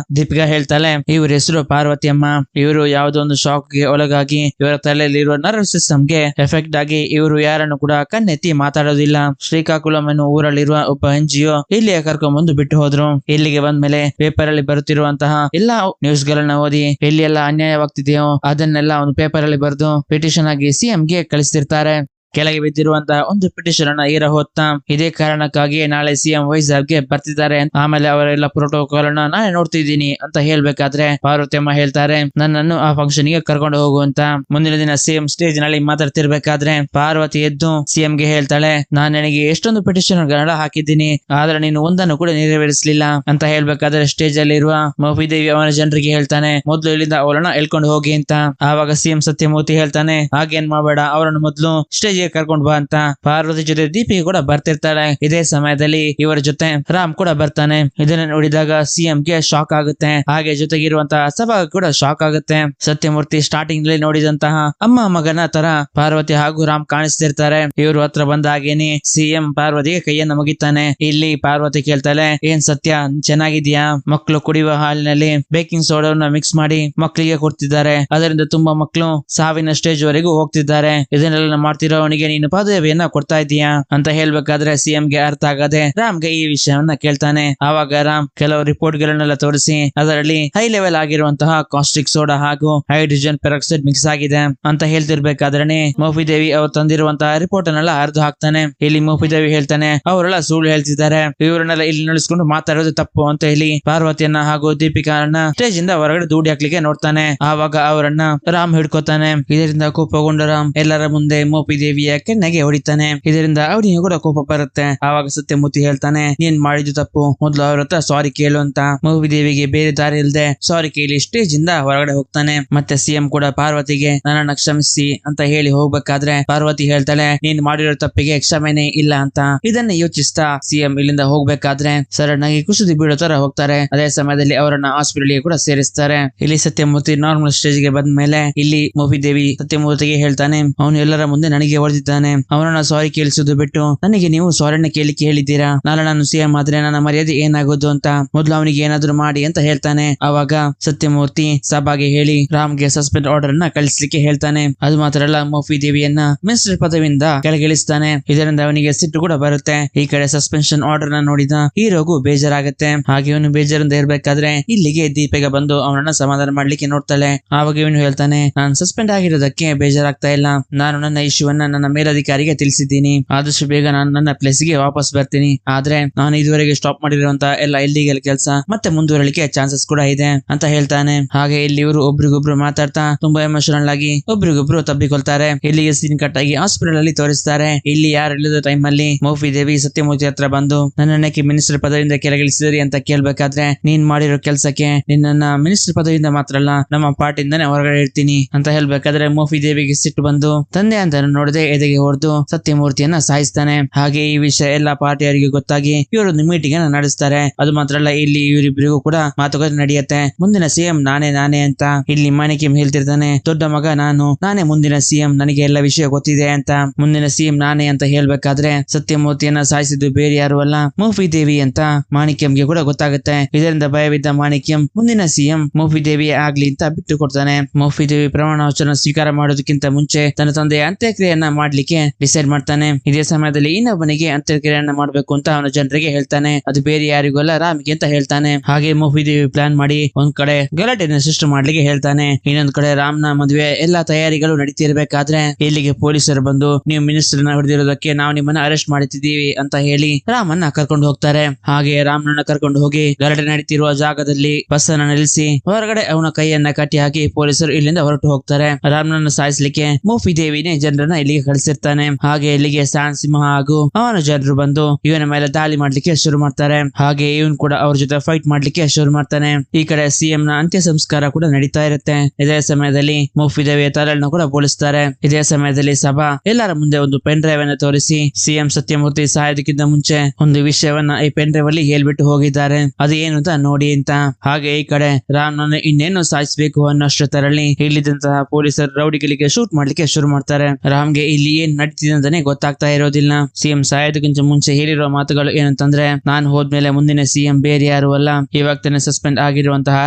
ದೀಪಿಕಾ ಹೇಳ್ತಾಳೆ, ಇವ್ರ ಹೆಸರು ಪಾರ್ವತಿ ಅಮ್ಮ. ಇವರು ಯಾವುದೋ ಒಂದು ಶಾಕ್ ಗೆ ಒಳಗಾಗಿ ಇವರ ತಲೆಯಲ್ಲಿರುವ ನರ್ವ್ ಸಿಸ್ಟಮ್ ಗೆ ಎಫೆಕ್ಟ್ ಆಗಿ ಇವರು ಯಾರನ್ನು ಕೂಡ ಕಣ್ಣೆತ್ತಿ ಮಾತಾಡೋದಿಲ್ಲ. ಶ್ರೀಕಾಕುಳಂ ಎನ್ನುವ ಊರಲ್ಲಿರುವ ಒಬ್ಬ NGO ಇಲ್ಲಿಗೆ ಕರ್ಕೊಂಡ್ ಬಂದು ಬಿಟ್ಟು ಹೋದ್ರು. ಇಲ್ಲಿಗೆ ಬಂದ್ಮೇಲೆ ಪೇಪರ್ ಅಲ್ಲಿ ಬರುತ್ತಿರುವಂತಹ ಎಲ್ಲಾ ನ್ಯೂಸ್ ಗಳನ್ನ ಓದಿ ಎಲ್ಲಿ ಎಲ್ಲ ಅನ್ಯಾಯವಾಗ್ತಿದೆಯೋ ಅದನ್ನೆಲ್ಲ ಒಂದು ಪೇಪರ್ ಅಲ್ಲಿ ಬರೆದು ಪಿಟಿಷನ್ ಆಗಿ CM ಗೆ ಕಳಿಸ್ತಿರ್ತಾರೆ. ಕೆಳಗೆ ಬಿದ್ದಿರುವಂತಹ ಒಂದು ಪಿಟಿಷನ್ ಅನ್ನ ಈರ ಹೊತ್ತ ಇದೇ ಕಾರಣಕ್ಕಾಗಿ ನಾಳೆ CM ವೈಜಾಗ್ ಗೆ ಬರ್ತಿದ್ದಾರೆ. ಆಮೇಲೆ ಅವರೆಲ್ಲ ಪ್ರೋಟೋಕಾಲ್ ಅನ್ನ ನಾನೇ ನೋಡ್ತಿದ್ದೀನಿ ಅಂತ ಹೇಳ್ಬೇಕಾದ್ರೆ ಪಾರ್ವತಿಯಮ್ಮ ಹೇಳ್ತಾರೆ, ನನ್ನನ್ನು ಆ ಫಂಕ್ಷನ್ ಗೆ ಕರ್ಕೊಂಡು ಹೋಗು ಅಂತ. ಮುಂದಿನ ದಿನ CM ಸ್ಟೇಜ್ ನಲ್ಲಿ ಮಾತಾಡ್ತಿರ್ಬೇಕಾದ್ರೆ ಪಾರ್ವತಿ ಎದ್ದು CM ಗೆ ಹೇಳ್ತಾಳೆ, ನಾನ್ ನನಗೆ ಎಷ್ಟೊಂದು ಪಿಟಿಷನ್ ಗಳನ್ನ ಹಾಕಿದ್ದೀನಿ, ಆದ್ರೆ ನೀನು ಒಂದನ್ನು ಕೂಡ ನೆರವೇರಿಸಲಿಲ್ಲ ಅಂತ ಹೇಳ್ಬೇಕಾದ್ರೆ ಸ್ಟೇಜ್ ಅಲ್ಲಿ ಇರುವ ಮೋಫಿದೇವಿ ಅವನ ಜನರಿಗೆ ಹೇಳ್ತಾನೆ, ಮೊದ್ಲು ಇಲ್ಲಿಂದ ಅವಳನ್ನ ಎಳ್ಕೊಂಡು ಹೋಗಿ ಅಂತ. ಆವಾಗ CM ಸತ್ಯಮೂರ್ತಿ ಹೇಳ್ತಾನೆ, ಹಾಗೇನ್ ಮಾಡಬೇಡ, ಅವರನ್ನು ಮೊದ್ಲು ಸ್ಟೇಜ್ ಕರ್ಕೊಂಡ್ ಬಾ ಅಂತ. ಪಾರ್ವತಿ ಜೊತೆ ದೀಪಿಗೆ ಕೂಡ ಬರ್ತಿರ್ತಾಳೆ. ಇದೇ ಸಮಯದಲ್ಲಿ ಇವರ ಜೊತೆ ರಾಮ್ ಕೂಡ ಬರ್ತಾನೆ. ಇದನ್ನ ನೋಡಿದಾಗ CM ಗೆ ಶಾಕ್ ಆಗುತ್ತೆ. ಹಾಗೆ ಜೊತೆಗಿರುವಂತಹ ಸಭಾ ಕೂಡ ಶಾಕ್ ಆಗುತ್ತೆ. ಸತ್ಯಮೂರ್ತಿ ಸ್ಟಾರ್ಟಿಂಗ್ ನಲ್ಲಿ ನೋಡಿದಂತಹ ಅಮ್ಮ ಮಗನ ತರ ಪಾರ್ವತಿ ಹಾಗೂ ರಾಮ್ ಕಾಣಿಸ್ತಿರ್ತಾರೆ. ಇವರು ಹತ್ರ ಬಂದ ಹಾಗೇನೆ CM ಪಾರ್ವತಿಗೆ ಕೈಯನ್ನ ಮುಗಿತಾನೆ. ಇಲ್ಲಿ ಪಾರ್ವತಿ ಕೇಳ್ತಾಳೆ, ಏನ್ ಸತ್ಯ ಚೆನ್ನಾಗಿದ್ಯಾ? ಮಕ್ಕಳು ಕುಡಿಯುವ ಹಾಲಿನಲ್ಲಿ ಬೇಕಿಂಗ್ ಸೋಡಾವನ್ನ ಮಿಕ್ಸ್ ಮಾಡಿ ಮಕ್ಕಳಿಗೆ ಕೊಡ್ತಿದ್ದಾರೆ, ಅದರಿಂದ ತುಂಬಾ ಮಕ್ಕಳು ಸಾವಿನ ಸ್ಟೇಜ್ ವರೆಗೂ ಹೋಗ್ತಿದ್ದಾರೆ. ಇದನ್ನೆಲ್ಲ ಮಾಡ್ತಿರೋ ಅವನಿಗೆ ನೀನು ಪದವಿಯನ್ನ ಕೊಡ್ತಾ ಇದೀಯಾ ಅಂತ ಹೇಳ್ಬೇಕಾದ್ರೆ CM ಗೆ ಅರ್ಥ ಆಗದೆ ರಾಮ್ಗೆ ಈ ವಿಷಯವನ್ನ ಕೇಳ್ತಾನೆ. ಆವಾಗ ರಾಮ್ ಕೆಲವು ರಿಪೋರ್ಟ್ ಗಳನ್ನೆಲ್ಲ ತೋರಿಸಿ ಅದರಲ್ಲಿ ಹೈ ಲೆವೆಲ್ ಆಗಿರುವಂತಹ ಕಾಸ್ಟಿಕ್ ಸೋಡಾ ಹಾಗೂ ಹೈಡ್ರೋಜನ್ ಪೆರಾಕ್ಸೈಡ್ ಮಿಕ್ಸ್ ಆಗಿದೆ ಅಂತ ಹೇಳ್ತಿರ್ಬೇಕಾದ್ರೆ ಮೋಫಿದೇವಿ ಅವ್ರು ತಂದಿರುವಂತಹ ರಿಪೋರ್ಟ್ ಅನ್ನೆಲ್ಲ ಅರ್ಧ ಹಾಕ್ತಾನೆ. ಇಲ್ಲಿ ಮೋಫಿದೇವಿ ಹೇಳ್ತಾನೆ, ಅವರೆಲ್ಲ ಸುಳ್ಳು ಹೇಳ್ತಿದ್ದಾರೆ, ಇವರನ್ನೆಲ್ಲ ಇಲ್ಲಿ ನಡೆಸ್ಕೊಂಡು ಮಾತಾಡೋದು ತಪ್ಪು ಅಂತ ಹೇಳಿ ಪಾರ್ವತಿಯನ್ನ ಹಾಗೂ ದೀಪಿಕಾರನ್ನ ಸ್ಟೇಜ್ ಇಂದ ಹೊರಗಡೆ ದೂಡಿ ಹಾಕ್ಲಿಕ್ಕೆ ನೋಡ್ತಾನೆ. ಆವಾಗ ಅವರನ್ನ ರಾಮ್ ಹಿಡ್ಕೋತಾನೆ. ಇದರಿಂದ ಕೋಪಗೊಂಡ ರಾಮ್ ಎಲ್ಲರ ಮುಂದೆ ಮೋಫಿದೇವಿಯ ಕೆನ್ನೆಗೆ ಹೊಡಿತಾನೆ. ಇದರಿಂದ ಅವನಿಗೆ ಕೂಡ ಕೋಪ ಬರುತ್ತೆ. ಆವಾಗ ಸತ್ಯಮೂರ್ತಿ ಹೇಳ್ತಾನೆ, ನೀನ್ ಮಾಡಿದ್ದು ತಪ್ಪು, ಮೊದ್ಲು ಅವ್ರ ಹತ್ರ ಸಾರಿ ಕೇಳು ಅಂತ. ಮೋಫಿದೇವಿಗೆ ಬೇರೆ ದಾರಿ ಇಲ್ಲದೆ ಸಾರಿ ಕೇಳಿ ಸ್ಟೇಜ್ ಇಂದ ಹೊರಗಡೆ ಹೋಗ್ತಾನೆ. ಮತ್ತೆ CM ಕೂಡ ಪಾರ್ವತಿಗೆ ನನ್ನನ್ನ ಕ್ಷಮಿಸಿ ಅಂತ ಹೇಳಿ ಹೋಗ್ಬೇಕಾದ್ರೆ ಪಾರ್ವತಿ ಹೇಳ್ತಾಳೆ, ನೀನ್ ಮಾಡಿರೋ ತಪ್ಪಿಗೆ ಕ್ಷಮೆನೇ ಇಲ್ಲ ಅಂತ. ಇದನ್ನ ಯೋಚಿಸ್ತಾ CM ಇಲ್ಲಿಂದ ಹೋಗ್ಬೇಕಾದ್ರೆ ಸಡನ್ ಆಗಿ ಕುಸಿದು ಬೀಳೋ ತರ ಹೋಗ್ತಾರೆ. ಅದೇ ಸಮಯದಲ್ಲಿ ಅವರನ್ನ ಹಾಸ್ಪಿಟಲ್ ಗೆ ಕೂಡ ಸೇರಿಸ್ತಾರೆ. ಇಲ್ಲಿ ಸತ್ಯಮೂರ್ತಿ ನಾರ್ಮಲ್ ಸ್ಟೇಜ್ ಗೆ ಬಂದ ಮೇಲೆ ಇಲ್ಲಿ ಮೋಫಿದೇವಿ ಸತ್ಯಮೂರ್ತಿಗೆ ಹೇಳ್ತಾನೆ, ಅವನು ಎಲ್ಲರ ಮುಂದೆ ನನಗೆ ಹೊಡೆದಿದ್ದಾನೆ, ಅವನನ್ನ ಸಾರಿ ಕೇಳಿಸುದು ಬಿಟ್ಟು ನನಗೆ ನೀವು ಸಾರಿನ ಕೇಳಿಕೆ ಹೇಳಿದ್ದೀರಾ, ನಾಳೆ ನಾನು CM ಆದ್ರೆ ನನ್ನ ಮರ್ಯಾದೆ ಏನಾಗೋದು ಅಂತ ಮೊದ್ಲು ಅವನಿಗೆ ಏನಾದ್ರು ಮಾಡಿ ಅಂತ ಹೇಳ್ತಾನೆ. ಅವಾಗ ಸತ್ಯಮೂರ್ತಿ ಸಭಾಗೆ ಹೇಳಿ ರಾಮ್ಗೆ ಸಸ್ಪೆಂಡ್ ಆರ್ಡರ್ ಅನ್ನ ಕಳಿಸ್ಲಿಕ್ಕೆ ಹೇಳ್ತಾನೆ. ಅದು ಮಾತ್ರ ಅಲ್ಲ, ಮೋಫಿದೇವಿಯನ್ನ ಮಿನಿಸ್ಟರ್ ಪದವಿಯಿಂದ ಕೆಳಗಿಳಿಸ್ತಾನೆ. ಇದರಿಂದ ಅವನಿಗೆ ಸಿಟ್ಟು ಕೂಡ ಬರುತ್ತೆ. ಈ ಕಡೆ ಸಸ್ಪೆನ್ಷನ್ ಆರ್ಡರ್ ನ ನೋಡಿದ ಹೀರೋಗೂ ಬೇಜಾರಾಗುತ್ತೆ. ಹಾಗೆ ಇವನು ಬೇಜಾರಿಂದ ಇರ್ಬೇಕಾದ್ರೆ ಇಲ್ಲಿಗೆ ದೀಪಿಗೆ ಬಂದು ಅವನನ್ನ ಸಮಾಧಾನ ಮಾಡ್ಲಿಕ್ಕೆ ನೋಡ್ತಾಳೆ. ಆವಾಗ ಇವನು ಹೇಳ್ತಾನೆ, ನಾನು ಸಸ್ಪೆಂಡ್ ಆಗಿರೋದಕ್ಕೆ ಬೇಜಾರಾಗ್ತಾ ಇಲ್ಲ, ನಾನು ನನ್ನ ಇಶ್ಯೂವನ್ನ ನನ್ನ ಮೇಲಧಿಕಾರಿಗೆ ತಿಳಿಸಿದ್ದೀನಿ, ಆದಷ್ಟು ಬೇಗ ನಾನು ನನ್ನ ಪ್ಲೇಸ್ ಗೆ ವಾಪಸ್ ಬರ್ತೀನಿ. ಆದ್ರೆ ನಾನು ಇದುವರೆಗೆ ಸ್ಟಾಪ್ ಮಾಡಿರುವಂತಹ ಎಲ್ಲ ಇಲ್ಲಿಗಲ್ ಕೆಲಸ ಮತ್ತೆ ಮುಂದುವರಲಿಕ್ಕೆ ಚಾನ್ಸಸ್ ಕೂಡ ಇದೆ ಅಂತ ಹೇಳ್ತಾನೆ. ಹಾಗೆ ಇಲ್ಲಿ ಇವರು ಒಬ್ರಿಗೊಬ್ರು ಮಾತಾಡ್ತಾ ತುಂಬಾ ಎಮೋಷನಲ್ ಆಗಿ ಒಬ್ರಿಗೊಬ್ರು ತಬ್ಬಿಕೊಳ್ತಾರೆ. ಇಲ್ಲಿಗೆ ಸೀನ್ ಕಟ್ ಆಗಿ ಹಾಸ್ಪಿಟಲ್ ಅಲ್ಲಿ ತೋರಿಸ್ತಾರೆ. ಇಲ್ಲಿ ಯಾರು ಇಲ್ಲದ ಟೈಮ್ ಅಲ್ಲಿ ಮೋಫಿದೇವಿ ಸತ್ಯಮೂರ್ತಿ ಹತ್ರ ಬಂದು ನನ್ನಕ್ಕೆ ಮಿನಿಸ್ಟರ್ ಪದವಿಯಿಂದ ಕೆಳಗಿಳಿಸಿದ್ರಿ ಅಂತ ಕೇಳ್ಬೇಕಾದ್ರೆ, ನೀನ್ ಮಾಡಿರೋ ಕೆಲಸಕ್ಕೆ ನಿನ್ನ ಮಿನಿಸ್ಟರ್ ಪದವಿಯಿಂದ ಮಾತ್ರ ಅಲ್ಲ ನಮ್ಮ ಪಾರ್ಟಿಯಿಂದಾನೇ ಹೊರಗಡೆ ಇರ್ತೀನಿ ಅಂತ ಹೇಳ್ಬೇಕಾದ್ರೆ ಮೋಫಿದೇವಿಗೆ ಸಿಟ್ಟು ಬಂದು ತಂದೆ ಅಂತ ನೋಡದೆ ಎದೆಗೆ ಹೊಡೆದು ಸತ್ಯಮೂರ್ತಿಯನ್ನ ಸಾಯಿಸ್ತಾನೆ. ಹಾಗೆ ಈ ವಿಷಯ ಎಲ್ಲಾ ಪಾರ್ಟಿಯವರಿಗೆ ಗೊತ್ತಾಗಿ ಇವರೊಂದು ಮೀಟಿಂಗ್ ಅನ್ನ ನಡೆಸ್ತಾರೆ. ಅದು ಮಾತ್ರ ಅಲ್ಲ, ಇಲ್ಲಿ ಇವರಿಬ್ಬರಿಗೂ ಕೂಡ ಮಾತುಕತೆ ನಡೆಯುತ್ತೆ. ಮುಂದಿನ CM ನಾನೇ ಅಂತ. ಇಲ್ಲಿ ಮಾಣಿಕ್ಯಂ ಹೇಳ್ತಿರ್ತಾನೆ, ದೊಡ್ಡ ಮಗ ನಾನೇ ಮುಂದಿನ CM, ನನಗೆ ಎಲ್ಲ ವಿಷಯ ಗೊತ್ತಿದೆ ಅಂತ. ಮುಂದಿನ CM ನಾನೇ ಅಂತ ಹೇಳ್ಬೇಕಾದ್ರೆ ಸತ್ಯಮೂರ್ತಿಯನ್ನ ಸಾಯಿಸಿದ್ದು ಬೇರೆ ಯಾರು ಅಲ್ಲ, ಮೋಫಿದೇವಿ ಅಂತ ಮಾಣಿಕ್ಯಂಗೆ ಕೂಡ ಗೊತ್ತಾಗುತ್ತೆ. ಇದರಿಂದ ಭಯವಿದ್ದ ಮಾಣಿಕ್ಯಂ ಮುಂದಿನ CM ಮೋಫಿದೇವಿ ಆಗ್ಲಿ ಅಂತ ಬಿಟ್ಟು ಕೊಡ್ತಾನೆ. ಮೋಫಿದೇವಿ ಪ್ರಮಾಣ ವಚನ ಸ್ವೀಕಾರ ಮಾಡೋದಕ್ಕಿಂತ ಮುಂಚೆ ತನ್ನ ತಂದೆಯ ಅಂತ್ಯಕ್ರಿಯೆಯನ್ನ ಮಾಡ್ಲಿಕ್ಕೆ ಡಿಸೈಡ್ ಮಾಡ್ತಾನೆ. ಇದೇ ಸಮಯದಲ್ಲಿ ಇನ್ನೊಬ್ಬನಿಗೆ ಅಂತ್ಯಕ್ರಿಯೆಯನ್ನ ಮಾಡ್ಬೇಕು ಅಂತ ಅವನ ಜನರಿಗೆ ಹೇಳ್ತಾನೆ. ಅದು ಬೇರೆ ಯಾರಿಗೂ ಅಲ್ಲ, ರಾಮ್ಗೆ ಅಂತ ಹೇಳ್ತಾನೆ. ಹಾಗೆ ಮೋಫಿದೇವಿ ಪ್ಲಾನ್ ಮಾಡಿ ಒಂದ್ ಕಡೆ ಗಲಾಟೆನ ಸೃಷ್ಟಿ ಮಾಡ್ಲಿಕ್ಕೆ ಹೇಳ್ತಾನೆ. ಇನ್ನೊಂದ್ ಕಡೆ ರಾಮ್ನ ಮದುವೆ ಎಲ್ಲಾ ತಯಾರಿಗಳು ನಡೀತಿರ್ಬೇಕಾದ್ರೆ ಇಲ್ಲಿಗೆ ಪೊಲೀಸರು ಬಂದು, ನೀವು ಮಿನಿಸ್ಟರ್ ನ ಹೊಡೆದಿರೋದಕ್ಕೆ ನಾವು ನಿಮ್ಮನ್ನ ಅರೆಸ್ಟ್ ಮಾಡ್ತಿದ್ದೀವಿ ಅಂತ ಹೇಳಿ ರಾಮನ್ನ ಕರ್ಕೊಂಡು ಹೋಗ್ತಾರೆ. ಹಾಗೆ ರಾಮ್ನನ್ನ ಕರ್ಕೊಂಡು ಹೋಗಿ ಗಲಾಟೆ ನಡೀತಿರುವ ಜಾಗದಲ್ಲಿ ಬಸ್ ಅನ್ನ ನಿಲ್ಲಿಸಿ ಹೊರಗಡೆ ಅವನ ಕೈಯನ್ನ ಕಟ್ಟಿ ಹಾಕಿ ಪೊಲೀಸರು ಇಲ್ಲಿಂದ ಹೊರಟು ಹೋಗ್ತಾರೆ. ರಾಮ್ನನ್ನ ಸಾಯಿಸ್ಲಿಕ್ಕೆ ಮೋಫಿದೇವಿನೇ ಜನರನ್ನ ಇಲ್ಲಿಗೆ ಕಳಿಸಿರ್ತಾನೆ. ಹಾಗೆ ಇಲ್ಲಿಗೆ ಸಾನ್ ಸಿಂಹ ಹಾಗೂ ಅವನ ಜನರು ಬಂದು ಇವನ ಮೇಲೆ ದಾಳಿ ಮಾಡ್ಲಿಕ್ಕೆ ಶುರು ಮಾಡ್ತಾರೆ. ಹಾಗೆ ಇವನ್ ಕೂಡ ಅವ್ರ ಜೊತೆ ಫೈಟ್ ಮಾಡ್ಲಿಕ್ಕೆ ಶುರು ಮಾಡ್ತಾನೆ. ಈ ಕಡೆ ಸಿಎಂ ನ ಅಂತ್ಯ ಸಂಸ್ಕಾರ ಕೂಡ ನಡೀತಾ ಇರುತ್ತೆ. ಇದೇ ಸಮಯದಲ್ಲಿ ಮುಫಿದೇವಿಯ ತಲೆಯನ್ನು ಕೂಡ ಬೋಳಿಸ್ತಾರೆ. ಇದೇ ಸಮಯದಲ್ಲಿ ಸಭಾ ಎಲ್ಲರ ಮುಂದೆ ಒಂದು ಪೆನ್ ಡ್ರೈವ್ ಅನ್ನು ತೋರಿಸಿ ಸಿಎಂ ಸತ್ಯಮೂರ್ತಿ ಸಾಯೋದಕ್ಕಿಂತ ಮುಂಚೆ ಒಂದು ವಿಷಯವನ್ನ ಈ ಪೆನ್ ಡ್ರೈವ್ ಅಲ್ಲಿ ಹೇಳ್ಬಿಟ್ಟು ಹೋಗಿದ್ದಾರೆ, ಅದು ಏನು ಅಂತ ನೋಡಿ ಅಂತ. ಹಾಗೆ ಈ ಕಡೆ ರಾಮ್ನನ್ನು ಇನ್ನೇನು ಸಾಯಿಸಬೇಕು ಅನ್ನೋಷ್ಟರಲ್ಲಿ ಇಲ್ಲಿದ್ದಂತಹ ಪೊಲೀಸರು ರೌಡಿಗಳಿಗೆ ಶೂಟ್ ಮಾಡ್ಲಿಕ್ಕೆ ಶುರು ಮಾಡ್ತಾರೆ. ರಾಮ್ಗೆ ಇಲ್ಲಿ ಏನ್ ನಡೀತಿದೆ ಅಂತಾನೆ ಗೊತ್ತಾಗ್ತಾ ಇರೋದಿಲ್ಲ. ಸಿಎಂ ಸಾಯೋದಕ್ಕಿಂತ ಮುಂಚೆ ಹೇಳಿರೋ ಮಾತುಗಳು ಏನಂತಂದ್ರೆ, ನಾನು ಹೋದ್ಮೇಲೆ ಮುಂದಿನ ಸಿಎಂ ಬೇರೆ ಯಾರು ಅಲ್ಲ, ಇವಾಗ ತಾನೆ ಸಸ್ಪೆಂಡ್ ಆಗಿರುವಂತಹ